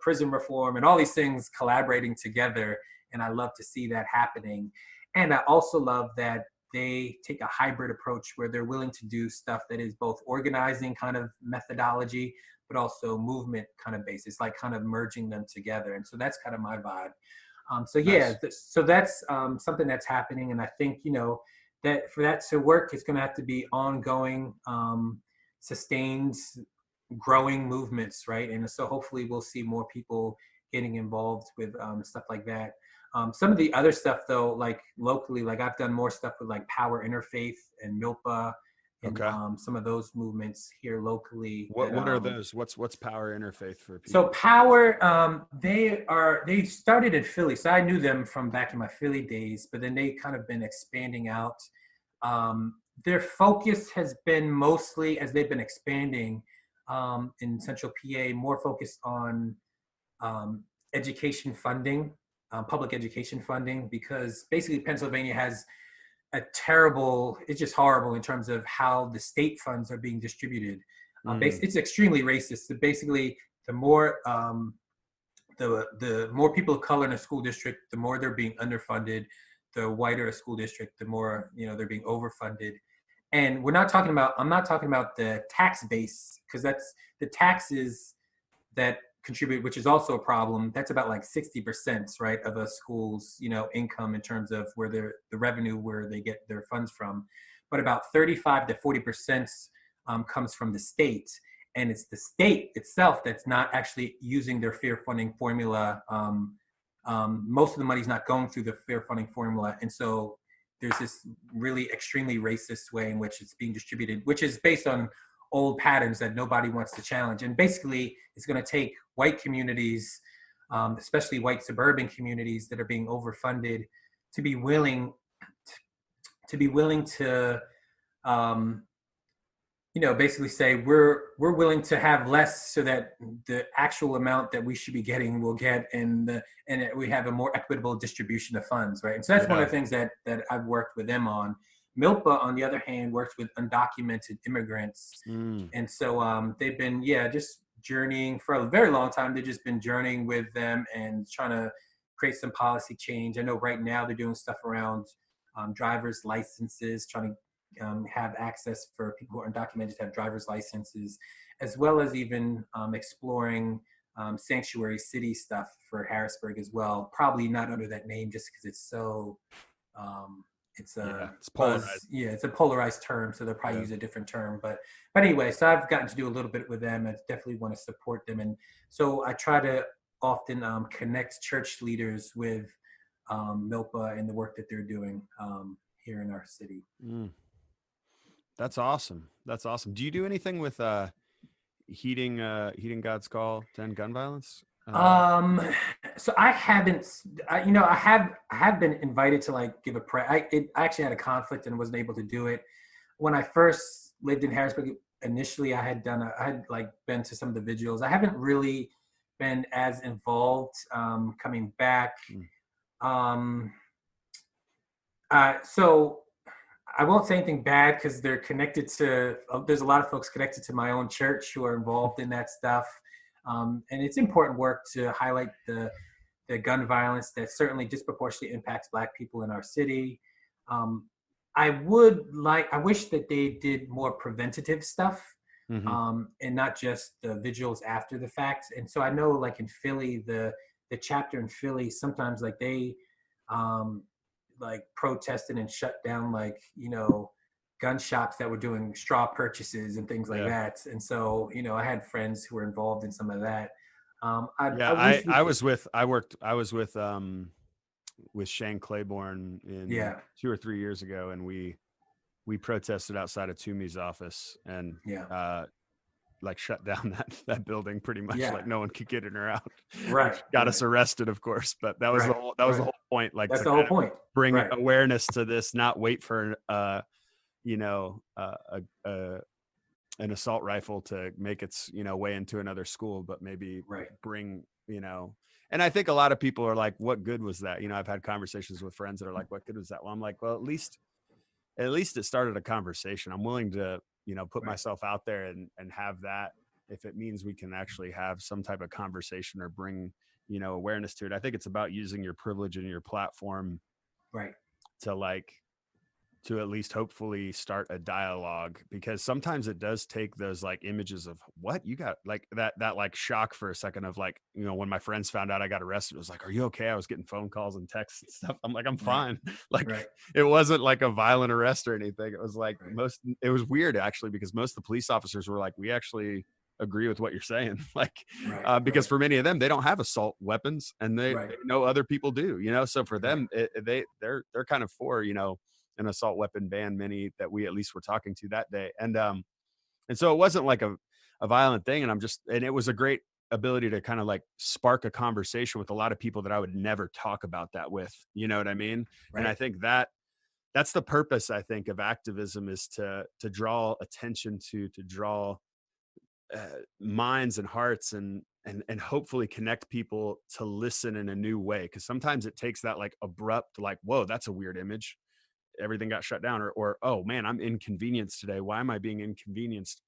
prison reform and all these things collaborating together. And I love to see that happening. And I also love that they take a hybrid approach where they're willing to do stuff that is both organizing kind of methodology, but also movement kind of basis, like kind of merging them together. And so that's kind of my vibe. So that's something that's happening. And I think, that for that to work, it's going to have to be ongoing, sustained, growing movements, right? And so hopefully we'll see more people getting involved with stuff like that. Some of the other stuff though, like locally, like I've done more stuff with like Power Interfaith and Milpa and Okay. some of those movements here locally. What are those? What's Power Interfaith for So people? Power, they started in Philly. So I knew them from back in my Philly days, but then they kind of been expanding out. Their focus has been mostly, as they've been expanding in Central PA, more focused on education funding, public education funding, because basically Pennsylvania has it's just horrible in terms of how the state funds are being distributed. It's extremely racist. So basically, the more the more people of color in a school district, the more they're being underfunded. The whiter a school district, the more they're being overfunded. And I'm not talking about the tax base, because that's the taxes that contribute, which is also a problem. That's about like 60%, right, of a school's income in terms of where the revenue, where they get their funds from. But about 35 to 40% comes from the state, and it's the state itself that's not actually using their fair funding formula. Most of the money's not going through the fair funding formula, and so there's this really extremely racist way in which it's being distributed, which is based on old patterns that nobody wants to challenge. And basically, it's going to take white communities, especially white suburban communities that are being overfunded, to be willing to basically say we're willing to have less so that the actual amount that we should be getting will get, and we have a more equitable distribution of funds, right? And so that's one of the things that I've worked with them on. Milpa, on the other hand, works with undocumented immigrants. And so they've been, just journeying for a very long time. They've just been journeying with them and trying to create some policy change. I know right now they're doing stuff around driver's licenses, trying to have access for people who are undocumented to have driver's licenses, as well as even exploring sanctuary city stuff for Harrisburg as well. Probably not under that name, just because it's so... it's polarized. It's a polarized term, so they'll probably use a different term. But anyway, so I've gotten to do a little bit with them. I definitely want to support them, and so I try to often connect church leaders with Milpa and the work that they're doing here in our city. That's awesome. That's awesome. Do you do anything with heeding God's call to end gun violence? So I haven't, I have been invited to like give a prayer. I actually had a conflict and wasn't able to do it. When I first lived in Harrisburg, initially I had been to some of the vigils. I haven't really been as involved, coming back. So I won't say anything bad, because they're connected to, there's a lot of folks connected to my own church who are involved in that stuff. And it's important work to highlight the gun violence that certainly disproportionately impacts Black people in our city. I wish that they did more preventative stuff, and not just the vigils after the fact. And so I know, like in Philly, the chapter in Philly, sometimes like they like protested and shut down gun shops that were doing straw purchases and things like that. And so, I had friends who were involved in some of that. I was with Shane Claiborne in 2 or 3 years ago, and we protested outside of Toomey's office and like shut down that building pretty much. Like no one could get in or out. Right. Got us arrested, of course, but that was the whole point. Like that's the whole point. Bring awareness to this, not wait for an assault rifle to make its way into another school, but maybe bring and I think a lot of people are like, what good was that? I've had conversations with friends that are like, what good was that? Well, I'm like, well, at least it started a conversation. I'm willing to put myself out there and have that, if it means we can actually have some type of conversation or bring awareness to it. I think it's about using your privilege and your platform to at least hopefully start a dialogue, because sometimes it does take those like images of what you got, like that like shock for a second of like, when my friends found out I got arrested, it was like, are you okay? I was getting phone calls and texts and stuff. I'm like, I'm fine. It wasn't like a violent arrest or anything. It was like it was weird actually, because most of the police officers were like, we actually agree with what you're saying. Like, Right. because for many of them, they don't have assault weapons, and they Right. know other people do, so for Right. them, they're kind of for, an assault weapon ban, many that we at least were talking to that day. And so it wasn't like a violent thing. And it was a great ability to kind of like spark a conversation with a lot of people that I would never talk about that with, you know what I mean? And I Right. think that's the purpose, I think, of activism, is to draw attention to draw minds and hearts, and hopefully connect people to listen in a new way. Cause sometimes it takes that like abrupt, like, whoa, that's a weird image. Everything got shut down, or, oh man, I'm inconvenienced today. Why am I being inconvenienced?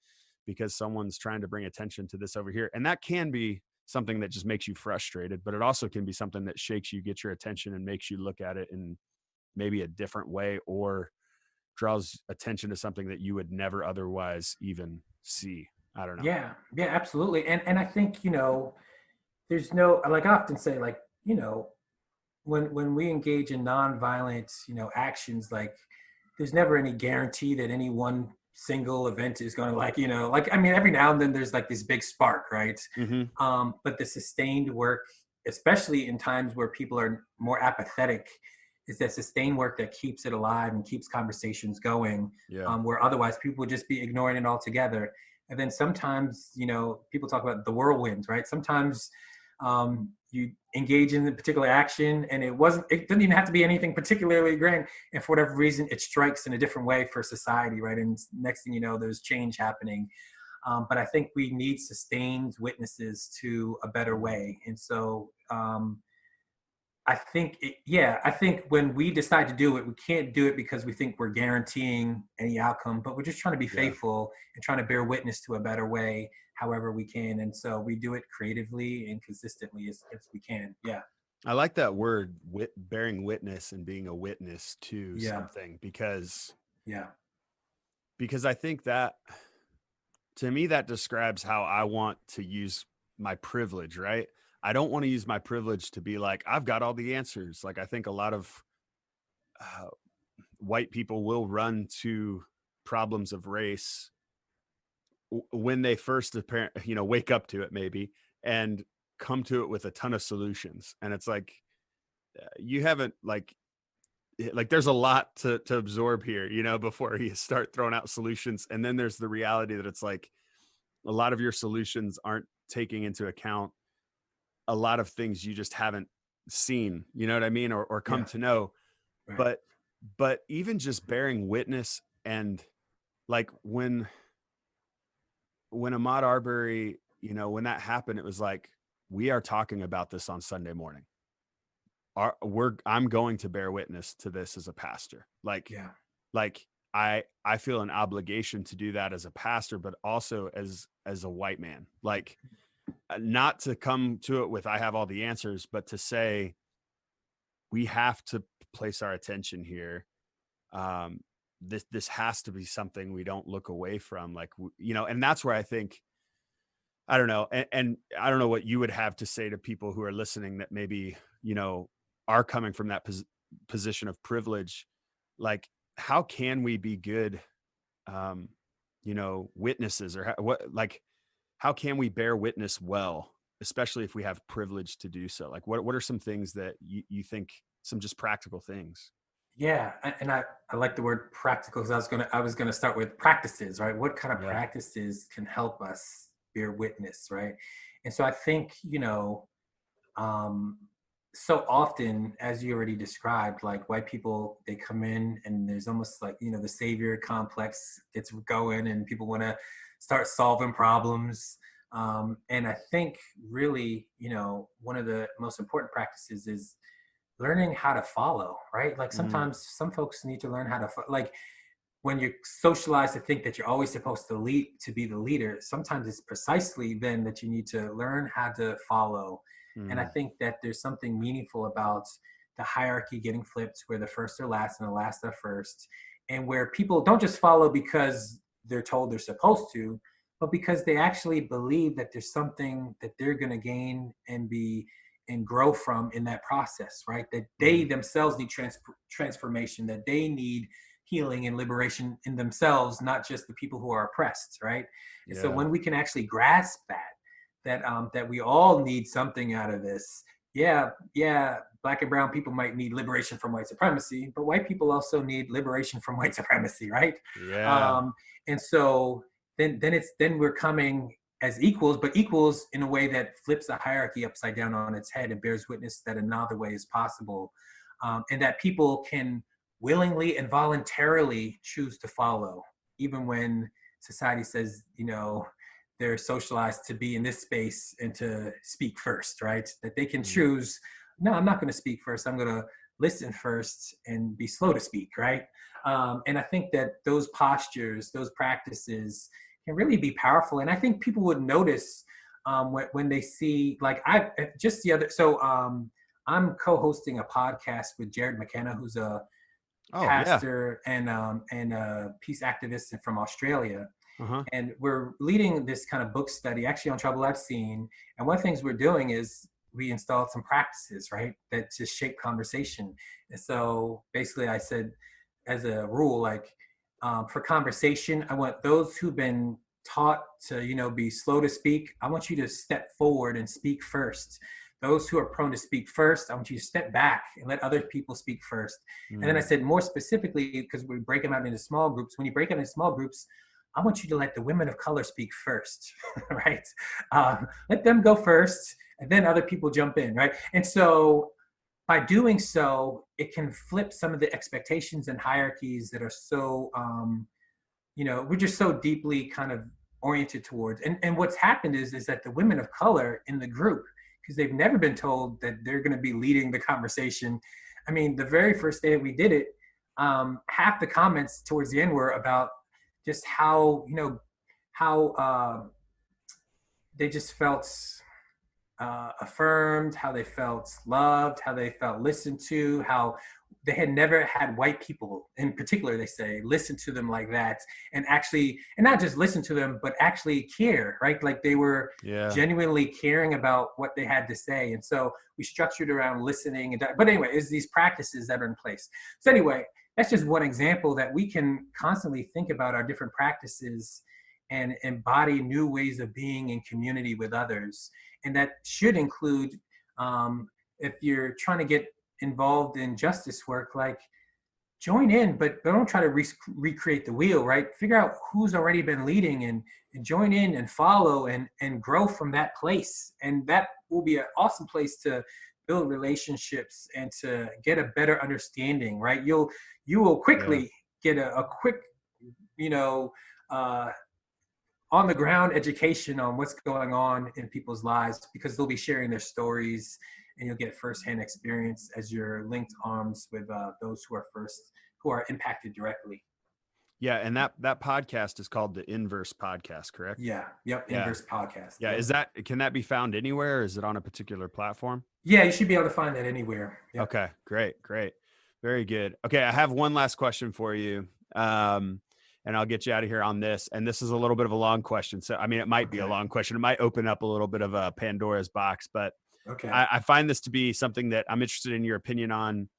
Because someone's trying to bring attention to this over here. And that can be something that just makes you frustrated, but it also can be something that shakes you, gets your attention, and makes you look at it in maybe a different way, or draws attention to something that you would never otherwise even see. I don't know. Yeah. Yeah, absolutely. And I think, there's no, like I often say, like, when we engage in nonviolent, actions, like there's never any guarantee that any one single event is going to, like, I mean, every now and then there's like this big spark, right? Mm-hmm. But the sustained work, especially in times where people are more apathetic, is that sustained work that keeps it alive and keeps conversations going, Yeah. where otherwise people would just be ignoring it altogether. And then sometimes, people talk about the whirlwind, right? Sometimes you engage in a particular action, and it didn't even have to be anything particularly grand, and for whatever reason it strikes in a different way for society, right? And next thing you know, there's change happening. But I think we need sustained witnesses to a better way. And so I think when we decide to do it, we can't do it because we think we're guaranteeing any outcome, but we're just trying to be Yeah. faithful and trying to bear witness to a better way however we can. And so we do it creatively and consistently as we can. Yeah. I like that word, bearing witness, and being a witness to Yeah. something, because Yeah. I think that, to me, that describes how I want to use my privilege, right? I don't want to use my privilege to be like, I've got all the answers. Like, I think a lot of uh, white people will run to problems of race when they first wake up to it, maybe, and come to it with a ton of solutions. And it's like, you haven't like there's a lot to absorb here, before you start throwing out solutions. And then there's the reality that it's like a lot of your solutions aren't taking into account a lot of things you just haven't seen, you know what I mean, or come Yeah. to know. Right. But even just bearing witness, and like when Ahmaud Arbery, when that happened, it was like, we are talking about this on Sunday morning. I'm going to bear witness to this as a pastor. Yeah. Like I feel an obligation to do that as a pastor, but also as a white man. Like, not to come to it with, I have all the answers, but to say, we have to place our attention here. This has to be something we don't look away from. Like, and that's where I think, I don't know. And I don't know what you would have to say to people who are listening that maybe, are coming from that position of privilege. Like, how can we be good, witnesses, or how can we bear witness well, especially if we have privilege to do so? Like, what are some things that you think, some just practical things? Yeah. And I like the word practical, because I was gonna start with practices, right? What kind of Yeah. practices can help us bear witness, right? And so I think, um, so often, as you already described, like white people, they come in and there's almost like, the savior complex gets going and people want to start solving problems. And I think really, one of the most important practices is learning how to follow, right? Like Mm, sometimes some folks need to learn how to, like, when you're socialized to think that you're always supposed to lead, to be the leader, sometimes it's precisely then that you need to learn how to follow. And I mm, think that there's something meaningful about the hierarchy getting flipped, where the first are last and the last are first, and where people don't just follow because they're told they're supposed to, but because they actually believe that there's something that they're going to gain and be and grow from in that process, right? That they mm, themselves need transformation, that they need healing and liberation in themselves, not just the people who are oppressed, right? And so Yeah. when we can actually grasp that we all need something out of this. Yeah, Black and brown people might need liberation from white supremacy, but white people also need liberation from white supremacy, right? Yeah. And so then we're coming as equals, but equals in a way that flips the hierarchy upside down on its head and bears witness that another way is possible, and that people can willingly and voluntarily choose to follow, even when society says, they're socialized to be in this space and to speak first, right? That they can choose, no, I'm not going to speak first. I'm going to listen first and be slow to speak, right? And I think that those postures, those practices can really be powerful. And I think people would notice when they see, like I'm co-hosting a podcast with Jarrod McKenna, who's a pastor and a peace activist from Australia. And we're leading this kind of book study actually on Trouble I've Seen. And one of the things we're doing is we installed some practices, right, that just shape conversation. And so basically I said, as a rule, like for conversation, I want those who've been taught to, be slow to speak, I want you to step forward and speak first. Those who are prone to speak first, I want you to step back and let other people speak first. And then I said more specifically, because we break them out into small groups, when you break them into small groups, I want you to let the women of color speak first, right? Let them go first, and then other people jump in, right? And so by doing so, it can flip some of the expectations and hierarchies that are so, we're just so deeply kind of oriented towards. And what's happened is that the women of color in the group, because they've never been told that they're going to be leading the conversation. I mean, the very first day that we did it, half the comments towards the end were about just how they just felt affirmed, how they felt loved, how they felt listened to, how they had never had white people in particular, they say, listen to them like that, and not just listen to them, but actually care, right? Like they were genuinely caring about what they had to say. And so we structured around listening. But anyway, it's these practices that are in place. So anyway, that's just one example that we can constantly think about our different practices and embody new ways of being in community with others. And that should include, if you're trying to get involved in justice work, like join in, but don't try to recreate the wheel, right? Figure out who's already been leading and join in and follow and grow from that place. And that will be an awesome place to build relationships and to get a better understanding, right? You will quickly get a quick, on the ground education on what's going on in people's lives, because they'll be sharing their stories, and you'll get firsthand experience as you're linked arms with those who are impacted directly. Yeah, and that podcast is called the Inverse Podcast, correct? Yeah. Yep. Yeah. Inverse Podcast. Yeah. Yep. Can that be found anywhere? Or is it on a particular platform? Yeah, you should be able to find that anywhere. Yep. Okay, great. Very good. Okay, I have one last question for you. And I'll get you out of here on this. And this is a little bit of a long question. So, I mean, it might be a long question. It might open up a little bit of a Pandora's box, but I find this to be something that I'm interested in your opinion on,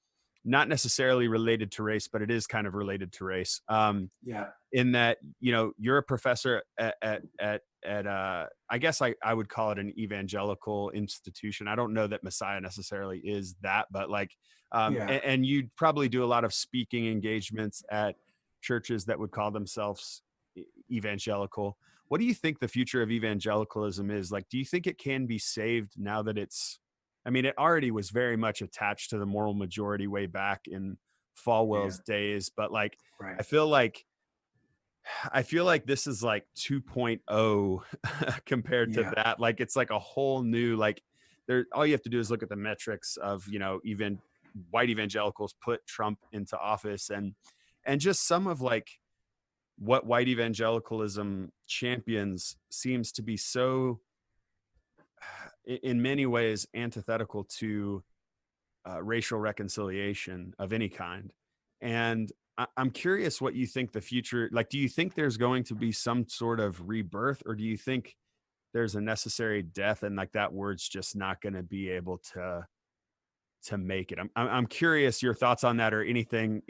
not necessarily related to race, but it is kind of related to race. In that, you're a professor at I guess I would call it an evangelical institution. I don't know that Messiah necessarily is that, but and you'd probably do a lot of speaking engagements at churches that would call themselves evangelical. What do you think the future of evangelicalism is? Like, do you think it can be saved now that it already was very much attached to the moral majority way back in Falwell's days, but I feel like this is like 2.0 compared to that. Like, it's like a whole new, all you have to do is look at the metrics of, even white evangelicals put Trump into office, and just some of what white evangelicalism champions seems to be so, in many ways, antithetical to racial reconciliation of any kind. And I'm curious what you think the future, do you think there's going to be some sort of rebirth, or do you think there's a necessary death and that word's just not going to be able to make it. I'm curious your thoughts on that, or anything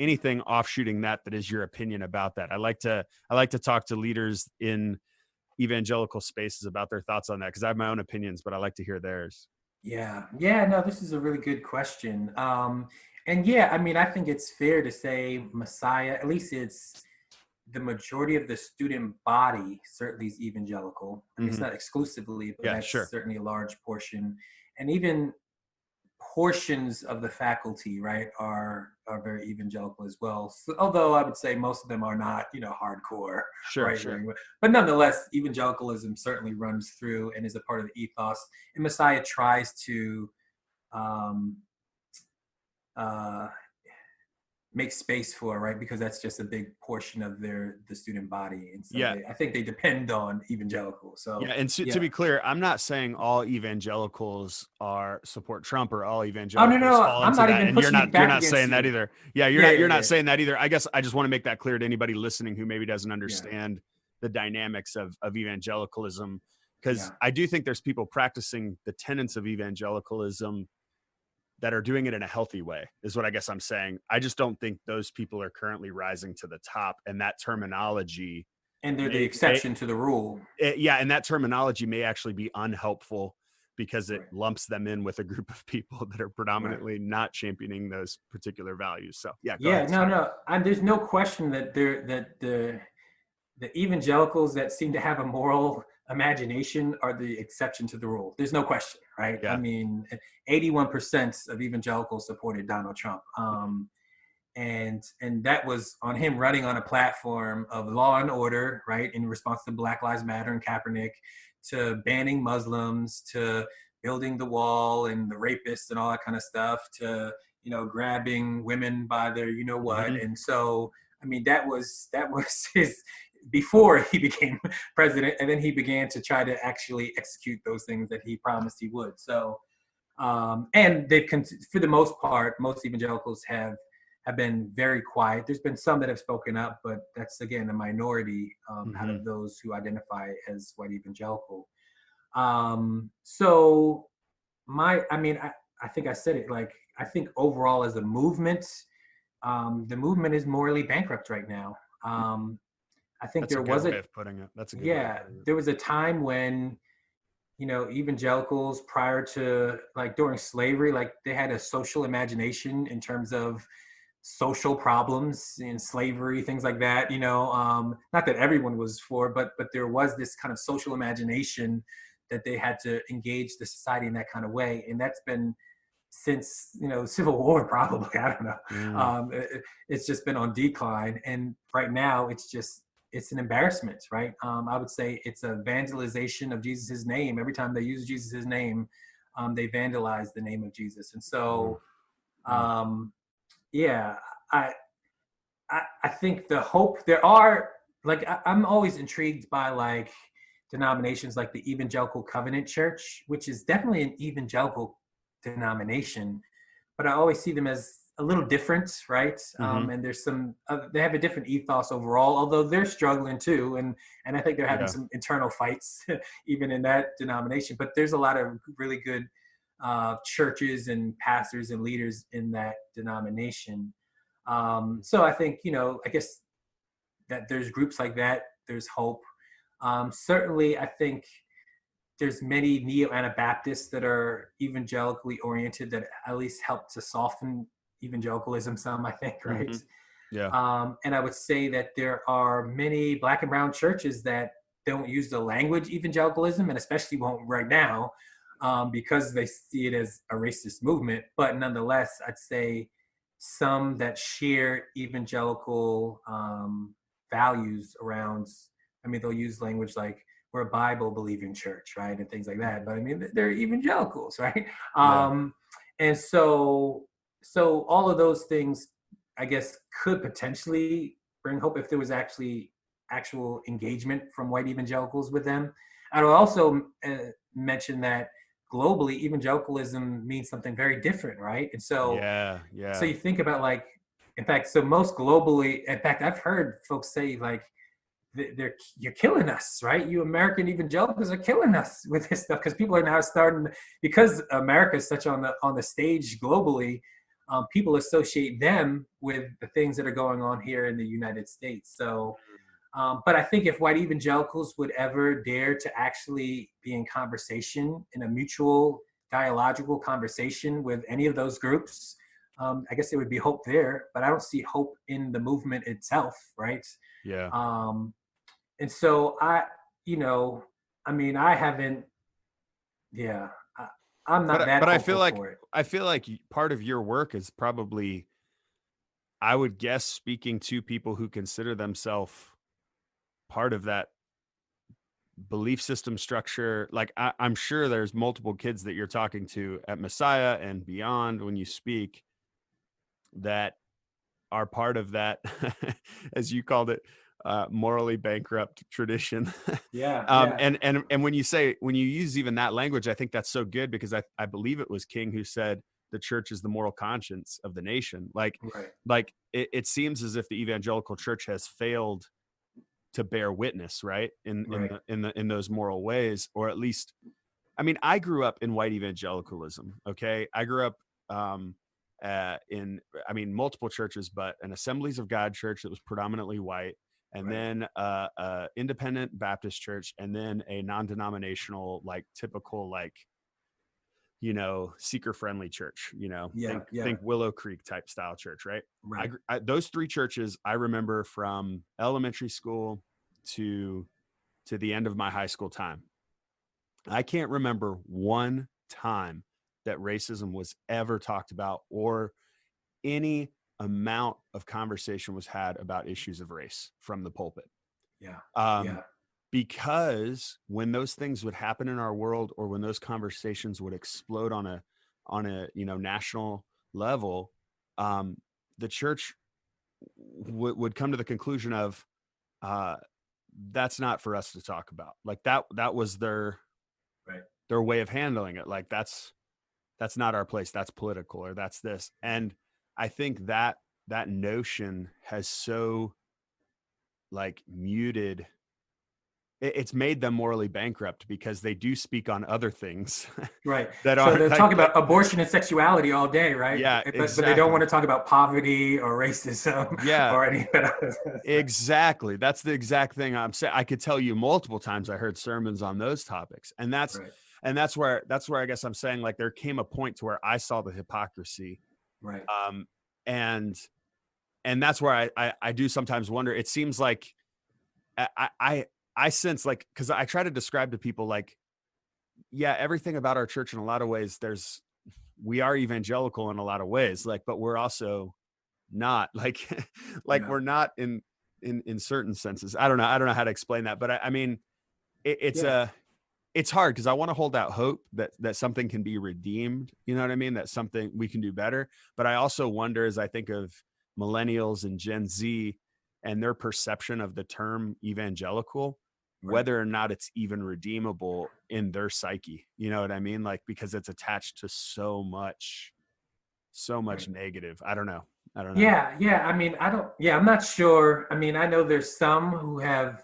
offshooting that is your opinion about that. I like to talk to leaders in evangelical spaces about their thoughts on that, because I have my own opinions, but I like to hear theirs. Yeah, no, this is a really good question. And yeah, I mean, I think it's fair to say Messiah, at least it's the majority of the student body certainly is evangelical. I mean, it's not exclusively, but that's certainly a large portion. And even portions of the faculty, right, are very evangelical as well. So, although I would say most of them are not, hardcore, right? But nonetheless, evangelicalism certainly runs through and is a part of the ethos. And Messiah tries to make space for, right? Because that's just a big portion of the student body. And so I think they depend on evangelicals. So to be clear, I'm not saying all evangelicals support Trump, or all evangelicals fall I'm into not that. even And pushing it back you're not against saying you. that either. Yeah, you're not saying that either. I guess I just want to make that clear to anybody listening who maybe doesn't understand the dynamics of evangelicalism, because I do think there's people practicing the tenets of evangelicalism that are doing it in a healthy way, is what I guess I'm saying. I just don't think those people are currently rising to the top, and that terminology, and they're the exception to the rule. And that terminology may actually be unhelpful, because it lumps them in with a group of people that are predominantly not championing those particular values. So there's no question that the evangelicals that seem to have a moral imagination are the exception to the rule. There's no question, right? I mean, 81% of evangelicals supported Donald Trump. And that was on him running on a platform of law and order, right? In response to Black Lives Matter and Kaepernick, to banning Muslims, to building the wall and the rapists and all that kind of stuff, to, grabbing women by their, what. And so, I mean, that was his, before he became president, and then he began to try to actually execute those things that he promised he would. So, and they've, for the most part, most evangelicals have been very quiet. There's been some that have spoken up, but that's, again, a minority out of those who identify as white evangelical. So I think I said it, like, I think overall as a movement, the movement is morally bankrupt right now. I think there was way of putting it. That's a good way of putting it. There was a time when, evangelicals prior to, like, during slavery, like, they had a social imagination in terms of social problems in slavery, things like that, not that everyone was for, but there was this kind of social imagination that they had to engage the society in that kind of way. And that's been since, Civil War, probably, I don't know. It's just been on decline. And right now it's an embarrassment, right? I would say it's a vandalization of Jesus's name. Every time they use Jesus's name, they vandalize the name of Jesus. And so, I think the hope, there are, like, I'm always intrigued by, like, denominations like the Evangelical Covenant Church, which is definitely an evangelical denomination, but I always see them as a little different, right? And there's some, they have a different ethos overall, although they're struggling too. And I think they're having some internal fights even in that denomination, but there's a lot of really good churches and pastors and leaders in that denomination. So I think, I guess that there's groups like that, there's hope. Certainly, I think there's many neo-Anabaptists that are evangelically oriented that at least help to soften evangelicalism some, I think, right? And I would say that there are many Black and brown churches that don't use the language evangelicalism, and especially won't right now, because they see it as a racist movement. But nonetheless, I'd say some that share evangelical values around, I mean, they'll use language like, we're a Bible believing church, right? And things like that. But I mean, they're evangelicals, right? And so all of those things, I guess, could potentially bring hope if there was actual engagement from white evangelicals with them. I would also mention that globally, evangelicalism means something very different, right? And so, so you think about, like, in fact, so most globally, in fact, I've heard folks say, like, you're killing us, right? You American evangelicals are killing us with this stuff, because people are now starting, because America is such on the stage globally. People associate them with the things that are going on here in the United States. So, but I think if white evangelicals would ever dare to actually be in conversation, in a mutual dialogical conversation with any of those groups, I guess there would be hope there. But I don't see hope in the movement itself, right? Yeah. And so I haven't, yeah, I'm not that but hopeful for it. I feel like part of your work is probably, I would guess, speaking to people who consider themselves part of that belief system structure. Like I'm sure there's multiple kids that you're talking to at Messiah and beyond when you speak that are part of that, as you called it, morally bankrupt tradition. Yeah. And when you use even that language, I think that's so good, because I believe it was King who said the church is the moral conscience of the nation. Like, Right. it seems as if the evangelical church has failed to bear witness, right? In those moral ways, or at least, I mean, I grew up in white evangelicalism. Okay. I grew up, in, I mean, multiple churches, but an Assemblies of God church that was predominantly white, and then independent Baptist church, and then a non-denominational, like typical, like, seeker friendly church, think Willow Creek type style church, right? Those three churches I remember from elementary school to the end of my high school time. I can't remember one time that racism was ever talked about, or any amount of conversation was had about issues of race from the pulpit. Because when those things would happen in our world, or when those conversations would explode on a national level, the church would come to the conclusion of, that's not for us to talk about. Like that was their way of handling it. Like that's not our place. That's political, or that's this. And I think that notion has so, like, muted. It's made them morally bankrupt, because they do speak on other things. Right. That so are they're talking about abortion and sexuality all day, right? Yeah, but they don't want to talk about poverty or racism, Yeah, or anything else. Exactly. That's the exact thing I'm saying. I could tell you multiple times I heard sermons on those topics. And that's where I guess I'm saying, like, there came a point to where I saw the hypocrisy. Right. And that's where I do sometimes wonder. It seems like I sense, like, because I try to describe to people, like, yeah, everything about our church in a lot of ways, we are evangelical in a lot of ways, like, but we're also not, like, we're not in certain senses. I don't know how to explain that, but I mean, it's hard, because I want to hold out hope that something can be redeemed. You know what I mean? That something we can do better. But I also wonder, as I think of millennials and Gen Z and their perception of the term evangelical, whether or not it's even redeemable in their psyche. You know what I mean? Like, because it's attached to so much negative. I don't know. Yeah. I mean, I'm not sure. I mean, I know there's some who have,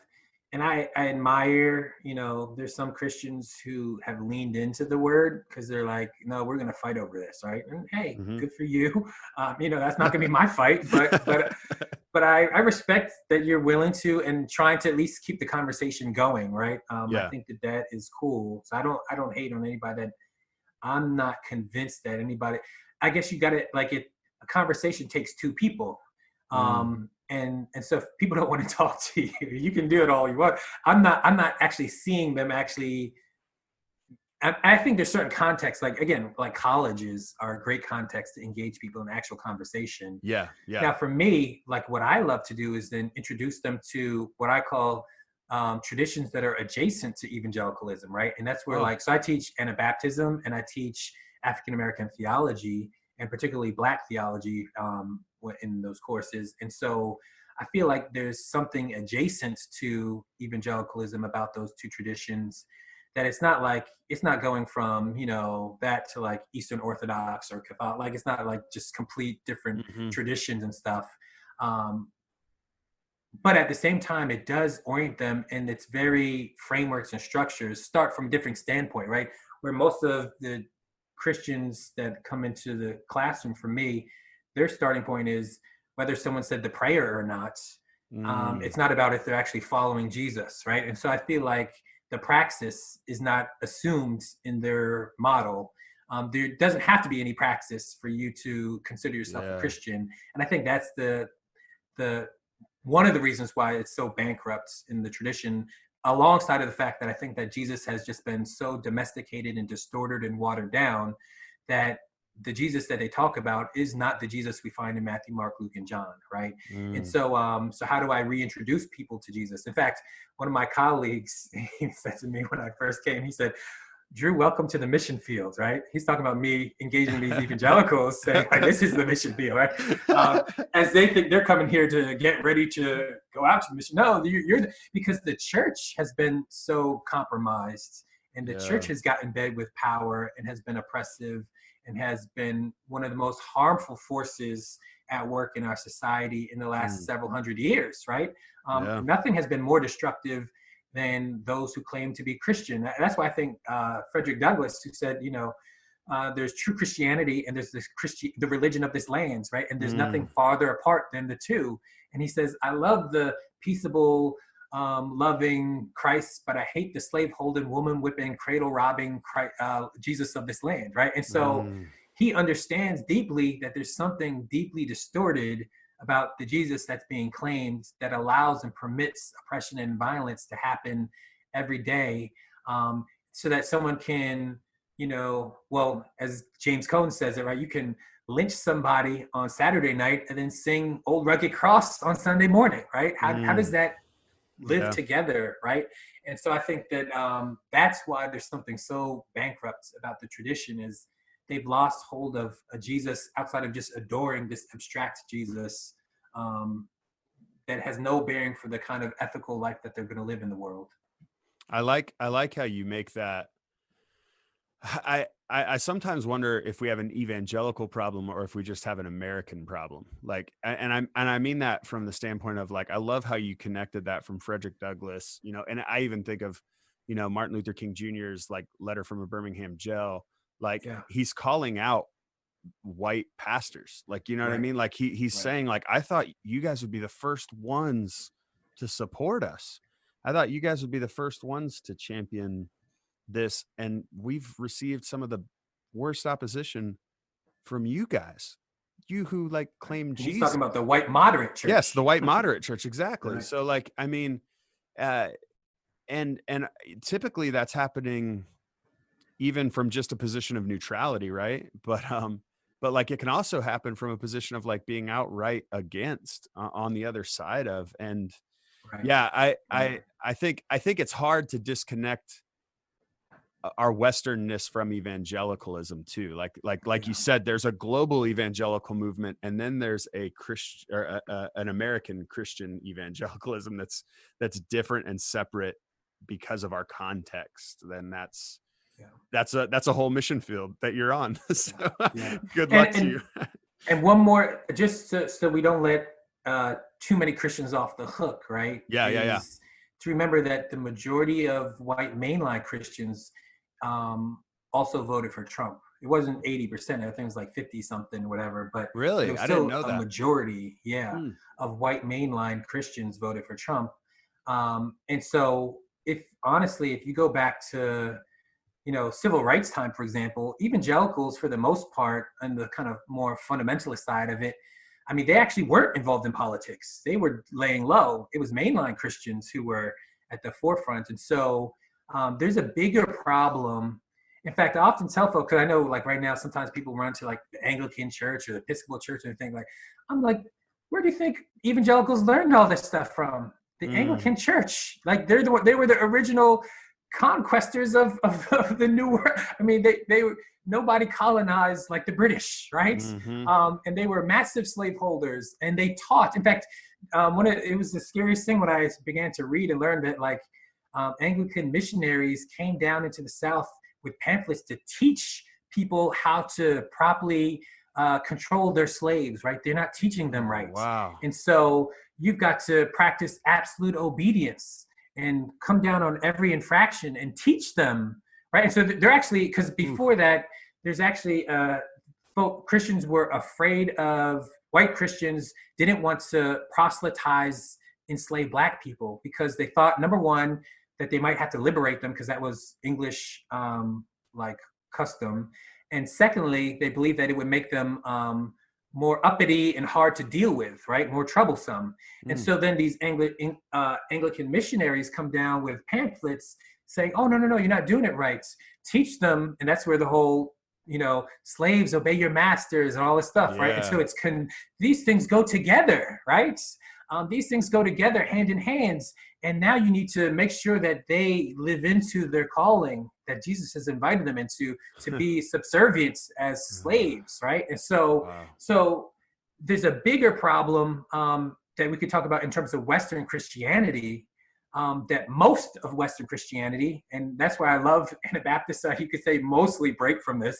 and I admire, there's some Christians who have leaned into the word, because they're like, no, we're going to fight over this. Right. And hey, good for you. That's not going to be my fight, but I respect that you're willing to, and trying to at least keep the conversation going. Right. I think that is cool. So I don't hate on anybody that I'm not convinced that anybody, I guess you got to, like, a conversation takes two people. And so if people don't want to talk to you, you can do it all you want. I'm not actually seeing them actually. I think there's certain contexts, like, again, like colleges are a great context to engage people in actual conversation. Yeah. Now, for me, like, what I love to do is then introduce them to what I call traditions that are adjacent to evangelicalism, right? And that's where, so I teach Anabaptism, and I teach African American theology, and particularly Black theology in those courses. And so I feel like there's something adjacent to evangelicalism about those two traditions, that it's not going from, that to, like, Eastern Orthodox or Catholic. Like, it's not like just complete different traditions and stuff. but at the same time, it does orient them, and its very frameworks and structures start from a different standpoint, right? Where most of the Christians that come into the classroom for me, their starting point is whether someone said the prayer or not. It's not about if they're actually following Jesus, right? And so I feel like the praxis is not assumed in their model. There doesn't have to be any praxis for you to consider yourself a Christian, and I think that's the one of the reasons why it's so bankrupt in the tradition, alongside of the fact that I think that Jesus has just been so domesticated and distorted and watered down that the Jesus that they talk about is not the Jesus we find in Matthew, Mark, Luke, and John, right? And so, so how do I reintroduce people to Jesus? In fact, one of my colleagues, he said to me when I first came, he said, Drew, welcome to the mission field, right? He's talking about me engaging these evangelicals, saying, like, this is the mission field, right? As they think they're coming here to get ready to go out to the mission. No, because the church has been so compromised, and the church has got in bed with power and has been oppressive and has been one of the most harmful forces at work in our society in the last several hundred years, right? Nothing has been more destructive than those who claim to be Christian. That's why I think Frederick Douglass, who said, there's true Christianity and there's the religion of this land, right? And there's nothing farther apart than the two. And he says, I love the peaceable, loving Christ, but I hate the slave-holding, woman-whipping, cradle-robbing Jesus of this land, right? And so he understands deeply that there's something deeply distorted about the Jesus that's being claimed that allows and permits oppression and violence to happen every day, so that someone can, well, as James Cone says it, right, you can lynch somebody on Saturday night and then sing Old Rugged Cross on Sunday morning, right? How does that live together, right? And so I think that that's why there's something so bankrupt about the tradition, is they've lost hold of a Jesus outside of just adoring this abstract Jesus that has no bearing for the kind of ethical life that they're going to live in the world. I like how you make that. I sometimes wonder if we have an evangelical problem or if we just have an American problem. Like, and I mean that from the standpoint of, like, I love how you connected that from Frederick Douglass, and I even think of, Martin Luther King Jr.'s like letter from a Birmingham jail. Like, he's calling out white pastors, like, what I mean? Like he's saying, like, I thought you guys would be the first ones to support us. I thought you guys would be the first ones to champion this, and we've received some of the worst opposition from you guys, you who like claim Jesus. He's talking about the white moderate church. Yes, the white moderate church, exactly. Right. So, like, I mean, and typically that's happening even from just a position of neutrality, right? But like, it can also happen from a position of like being outright against on the other side of. And I think it's hard to disconnect our Westernness from evangelicalism too. Like you said, there's a global evangelical movement, and then there's a Christian or an American Christian evangelicalism that's different and separate because of our context. Then that's a whole mission field that you're on. So good luck to you. And one more, just so we don't let too many Christians off the hook, right? Yeah. To remember that the majority of white mainline Christians also voted for Trump. It wasn't 80%. I think it was like 50 something, whatever. But really, it was I still didn't know that. Majority, of white mainline Christians voted for Trump. And so, if you go back to civil rights time, for example, evangelicals, for the most part, and the kind of more fundamentalist side of it, I mean, they actually weren't involved in politics. They were laying low. It was mainline Christians who were at the forefront. And so there's a bigger problem. In fact, I often tell folks, because I know, like, right now, sometimes people run to like the Anglican church or the Episcopal church and think, like, I'm like, where do you think evangelicals learned all this stuff from? The Anglican church. Like, they were the original conquestors of the new world. I mean, they were, nobody colonized like the British, right? And they were massive slaveholders, and they taught. In fact, it was the scariest thing when I began to read and learn that, like, Anglican missionaries came down into the South with pamphlets to teach people how to properly control their slaves, right? They're not teaching them right. Wow. And so you've got to practice absolute obedience and come down on every infraction and teach them, right? And so they're actually, because before that, there's actually Christians were afraid of, white Christians didn't want to proselytize enslaved Black people because they thought, number one, that they might have to liberate them because that was English like custom. And secondly, they believed that it would make them more uppity and hard to deal with, right? More troublesome. And so then these Anglican missionaries come down with pamphlets saying, oh, no, you're not doing it right. Teach them. And that's where the whole, slaves obey your masters and all this stuff, right? And so these things go together, right? These things go together hand in hand. And now you need to make sure that they live into their calling that Jesus has invited them into, to be subservient as slaves, right? And so, so there's a bigger problem that we could talk about in terms of Western Christianity, that most of Western Christianity, and that's why I love Anabaptists, you could say mostly break from this,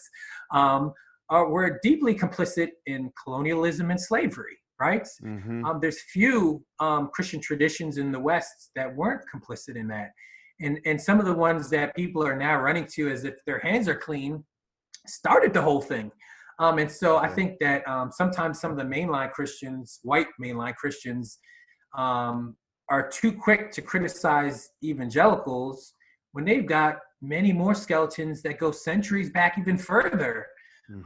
we're deeply complicit in colonialism and slavery. Right? There's few Christian traditions in the West that weren't complicit in that. And some of the ones that people are now running to as if their hands are clean started the whole thing. And so I think that sometimes some of the mainline Christians, white mainline Christians, are too quick to criticize evangelicals when they've got many more skeletons that go centuries back even further,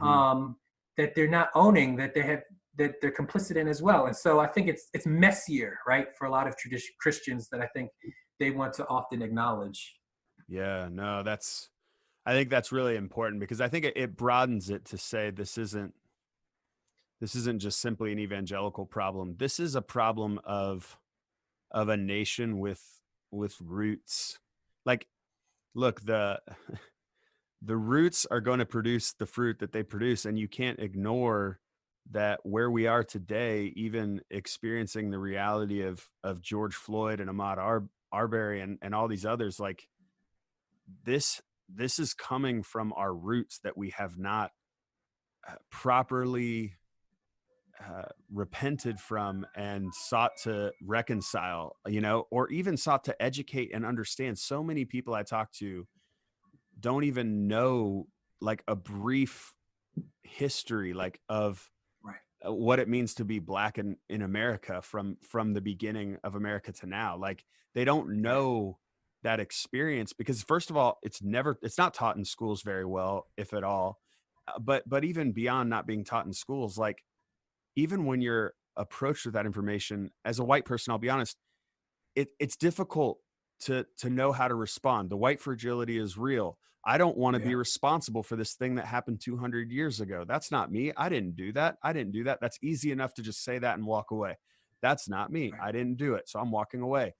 that they're not owning, that they're complicit in as well. And so I think it's messier, right, for a lot of traditional Christians that I think they want to often acknowledge. Yeah, no, I think that's really important because I think it broadens it to say this isn't just simply an evangelical problem. This is a problem of a nation with roots. Like, look, the roots are going to produce the fruit that they produce, and you can't ignore that where we are today, even experiencing the reality of George Floyd and Ahmaud Arbery and all these others, like this is coming from our roots that we have not properly repented from and sought to reconcile, or even sought to educate and understand. So many people I talk to don't even know like a brief history, like of what it means to be Black in America from the beginning of America to now. Like they don't know that experience because first of all, it's not taught in schools very well, if at all. But even beyond not being taught in schools, like even when you're approached with that information as a white person, I'll be honest, it's difficult to know how to respond. The white fragility is real. I don't want to be responsible for this thing that happened 200 years ago. That's not me. I didn't do that. That's easy enough to just say that and walk away. That's not me. I didn't do it. So I'm walking away.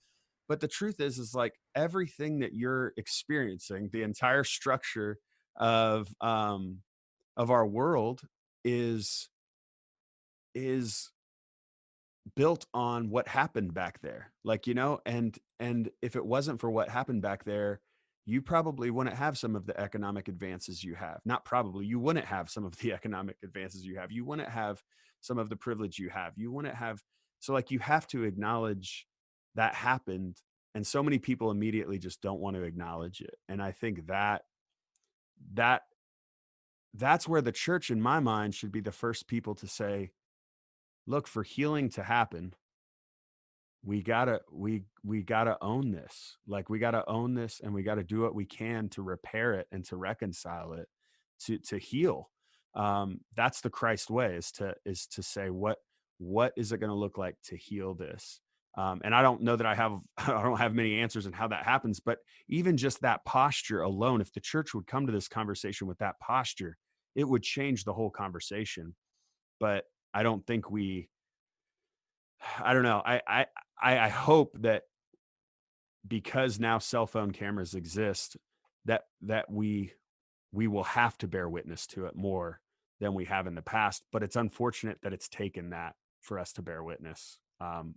But the truth is like everything that you're experiencing, the entire structure of our world is built on what happened back there. Like, and if it wasn't for what happened back there, you probably wouldn't have some of the economic advances you have. Not probably, you wouldn't have some of the economic advances you have. You wouldn't have some of the privilege you have. You wouldn't have. So like, you have to acknowledge that happened. And so many people immediately just don't want to acknowledge it. And I think that's where the church, in my mind, should be the first people to say, look, for healing to happen, we gotta own this. Like we gotta own this, and we gotta do what we can to repair it and to reconcile it, to heal. That's the Christ way, is to say what is it going to look like to heal this. And I don't know that I don't have many answers on how that happens, but even just that posture alone, if the church would come to this conversation with that posture, it would change the whole conversation. But I don't think I don't know. I hope that because now cell phone cameras exist, that we will have to bear witness to it more than we have in the past. But it's unfortunate that it's taken that for us to bear witness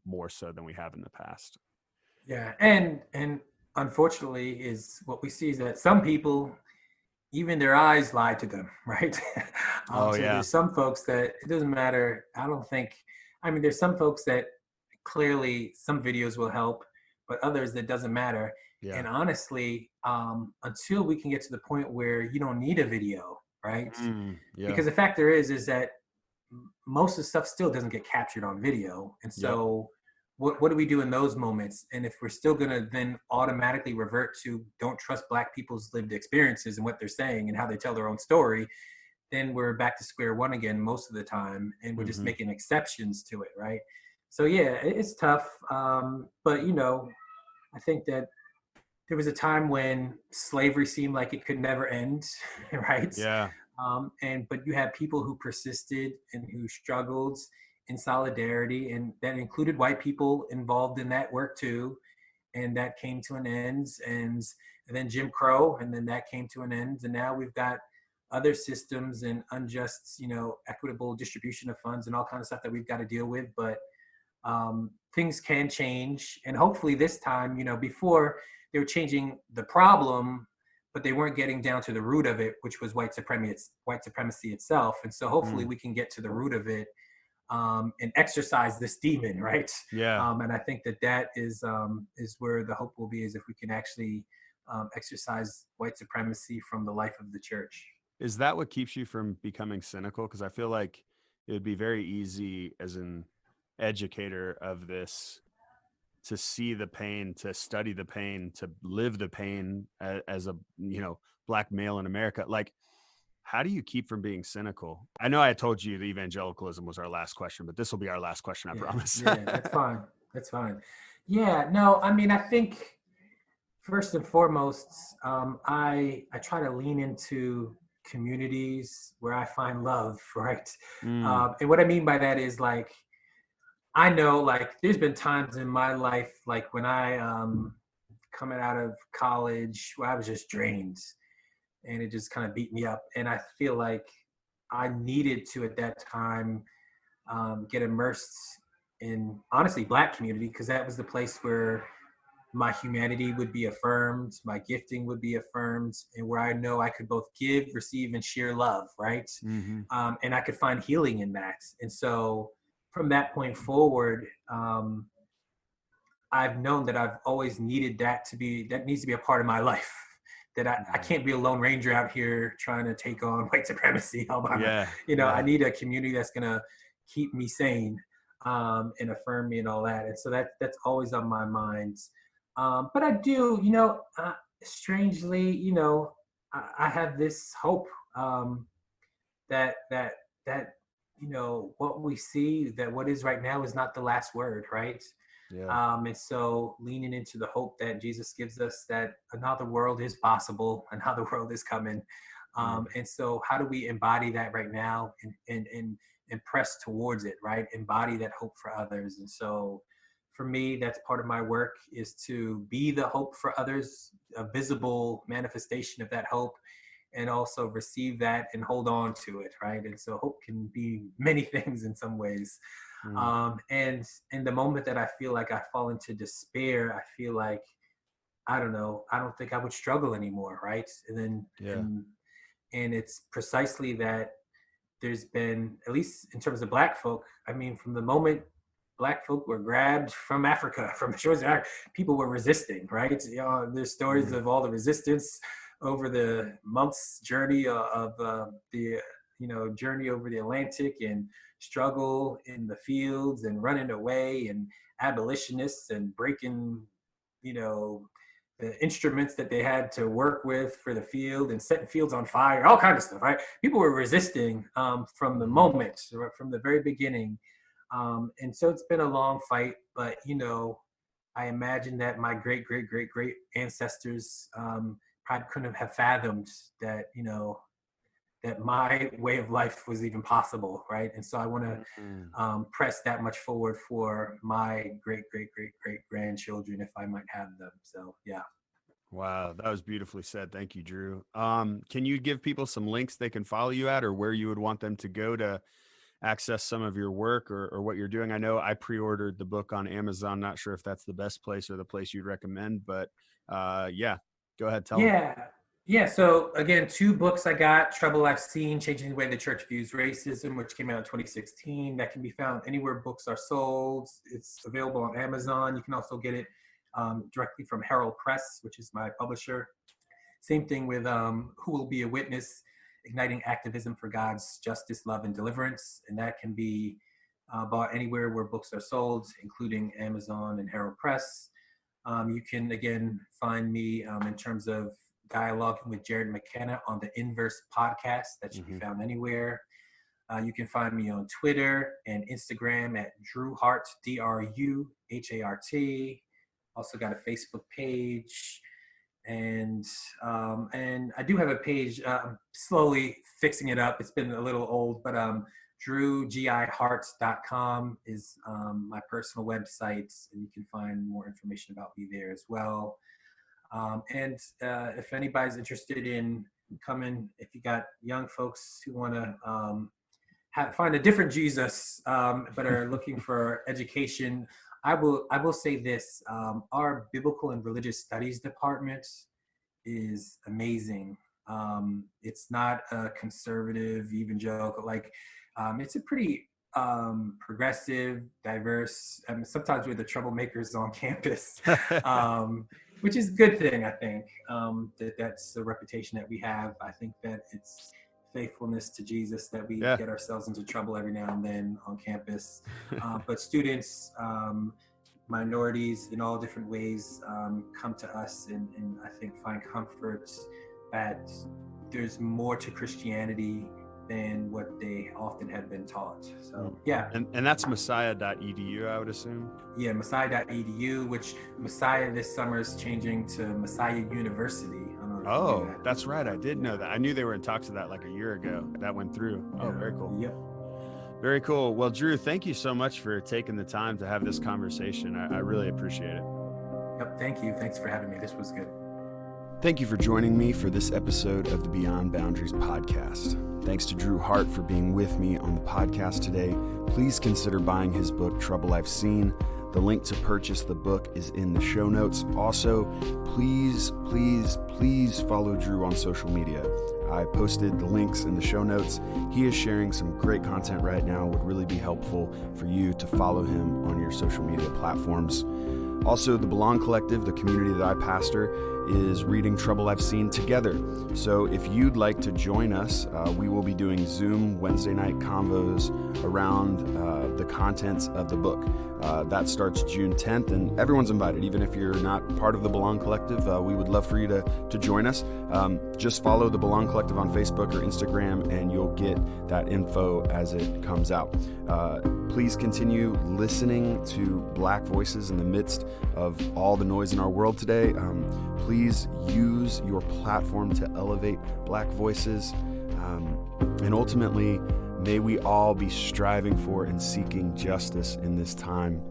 more so than we have in the past. Yeah, and unfortunately, is what we see is that some people even their eyes lie to them, right? Oh So yeah. there's some folks that it doesn't matter. I don't think, I mean, there's some folks that clearly some videos will help, but others that doesn't matter. Yeah. And honestly, until we can get to the point where you don't need a video, right? Yeah. Because the factor is that most of the stuff still doesn't get captured on video. And Yep. so what do we do in those moments? And if we're still going to then automatically revert to don't trust Black people's lived experiences and what they're saying and how they tell their own story, then we're back to square one again most of the time, and we're just making exceptions to it, right? So yeah, it's tough. But you know, I think that there was a time when slavery seemed like it could never end, right? Yeah. And but you had people who persisted and who struggled in solidarity, and that included white people involved in that work too. And that came to an end, and then Jim Crow, and then that came to an end, and now we've got other systems and unjust, you know, equitable distribution of funds and all kinds of stuff that we've got to deal with. But things can change, and hopefully this time, you know, before they were changing the problem, but they weren't getting down to the root of it, which was white supremacy itself. And so hopefully we can get to the root of it, and exercise this demon, right? Yeah. And I think that is where the hope will be, is if we can actually exercise white supremacy from the life of the church. Is that what keeps you from becoming cynical? Because I feel like it would be very easy as an educator of this to see the pain, to study the pain, to live the pain as a, you know, Black male in America. Like, how do you keep from being cynical? I know I told you the evangelicalism was our last question, but this will be our last question, I promise. Yeah, that's fine. That's fine. Yeah, no, I mean, I think first and foremost, I try to lean into communities where I find love, right? And what I mean by that is, like, I know, like, there's been times in my life, like when I coming out of college, where I was just drained, and it just kind of beat me up, and I feel like I needed to at that time get immersed in, honestly, Black community, because that was the place where my humanity would be affirmed, my gifting would be affirmed, and where I know I could both give, receive, and share love, right? And I could find healing in that. And so from that point forward, I've known that I've always needed that needs to be a part of my life. That I can't be a lone ranger out here trying to take on white supremacy all by myself. You know, I need a community that's gonna keep me sane, and affirm me and all that. And so that's always on my mind. But I do, you know, strangely, you know, I have this hope, that you know, what we see, that what is right now is not the last word, right? And so leaning into the hope that Jesus gives us, that another world is possible, another world is coming. And so how do we embody that right now, and press towards it, right? Embody that hope for others. And so for me, that's part of my work, is to be the hope for others, a visible manifestation of that hope, and also receive that and hold on to it, right? And so hope can be many things in some ways. And in the moment that I feel like I fall into despair, I feel like, I don't know, I don't think I would struggle anymore, right? And then and it's precisely that there's been, at least in terms of Black folk, I mean, from the moment Black folk were grabbed from Africa, from the shores of Africa, people were resisting, right? You know, there's stories of all the resistance over the months journey of the, you know, journey over the Atlantic, and struggle in the fields, and running away, and abolitionists, and breaking, you know, the instruments that they had to work with for the field, and setting fields on fire, all kinds of stuff, right? People were resisting from the moment, from the very beginning. And so it's been a long fight, but, you know, I imagine that my great, great, great, great ancestors probably couldn't have fathomed that, you know, that my way of life was even possible, right? And so I want to press that much forward for my great, great, great, great grandchildren, if I might have them. So, yeah. Wow, that was beautifully said. Thank you, Drew. Can you give people some links they can follow you at, or where you would want them to go to access some of your work, or what you're doing? I know I pre-ordered the book on Amazon. Not sure if that's the best place or the place you'd recommend, but yeah, go ahead. Tell them. Yeah, so again, 2 books I got: Trouble I've Seen, Changing the Way the Church Views Racism, which came out in 2016. That can be found anywhere books are sold. It's available on Amazon. You can also get it directly from Herald Press, which is my publisher. Same thing with Who Will Be a Witness, Igniting Activism for God's Justice, Love, and Deliverance. And that can be bought anywhere where books are sold, including Amazon and Herald Press. You can, again, find me in terms of dialoguing with Jarrod McKenna on the Inverse podcast. That should be found anywhere. You can find me on Twitter and Instagram at Drew Hart, DRUHART. Also got a Facebook page. And I do have a page. I'm slowly fixing it up. It's been a little old, but drewgihearts.com is my personal website, and you can find more information about me there as well. And if anybody's interested in coming, if you got young folks who want to find a different Jesus, but are looking for education, I will say this: our biblical and religious studies department is amazing. It's not a conservative evangelical, it's a pretty progressive, diverse. Sometimes we're the troublemakers on campus, which is a good thing. I think that's the reputation that we have. I think that it's faithfulness to Jesus that we get ourselves into trouble every now and then on campus. But students, minorities in all different ways come to us and I think find comfort that there's more to Christianity than what they often have been taught. So and that's messiah.edu, I would assume. Yeah, messiah.edu, which Messiah this summer is changing to Messiah University. Oh, that's right. I did know that. I knew they were in talks of that like a year ago. That went through. Oh, very cool. Yep. Very cool. Well, Drew, thank you so much for taking the time to have this conversation. I really appreciate it. Yep. Thank you. Thanks for having me. This was good. Thank you for joining me for this episode of the Beyond Boundaries podcast. Thanks to Drew Hart for being with me on the podcast today. Please consider buying his book, Trouble I've Seen. The link to purchase the book is in the show notes. Also, please follow Drew on social media. I posted the links in the show notes. He is sharing some great content right now. It would really be helpful for you to follow him on your social media platforms. Also, the Belong Collective, the community that I pastor, is reading Trouble I've Seen together. So if you'd like to join us, we will be doing Zoom Wednesday night convos around the contents of the book. That starts June 10th, and everyone's invited. Even if you're not part of the Belong Collective, we would love for you to join us. Just follow the Belong Collective on Facebook or Instagram, and you'll get that info as it comes out. Please continue listening to Black voices in the midst of all the noise in our world today. Please use your platform to elevate Black voices. And ultimately, may we all be striving for and seeking justice in this time.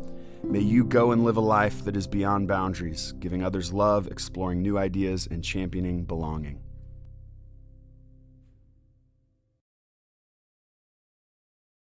May you go and live a life that is beyond boundaries, giving others love, exploring new ideas, and championing belonging.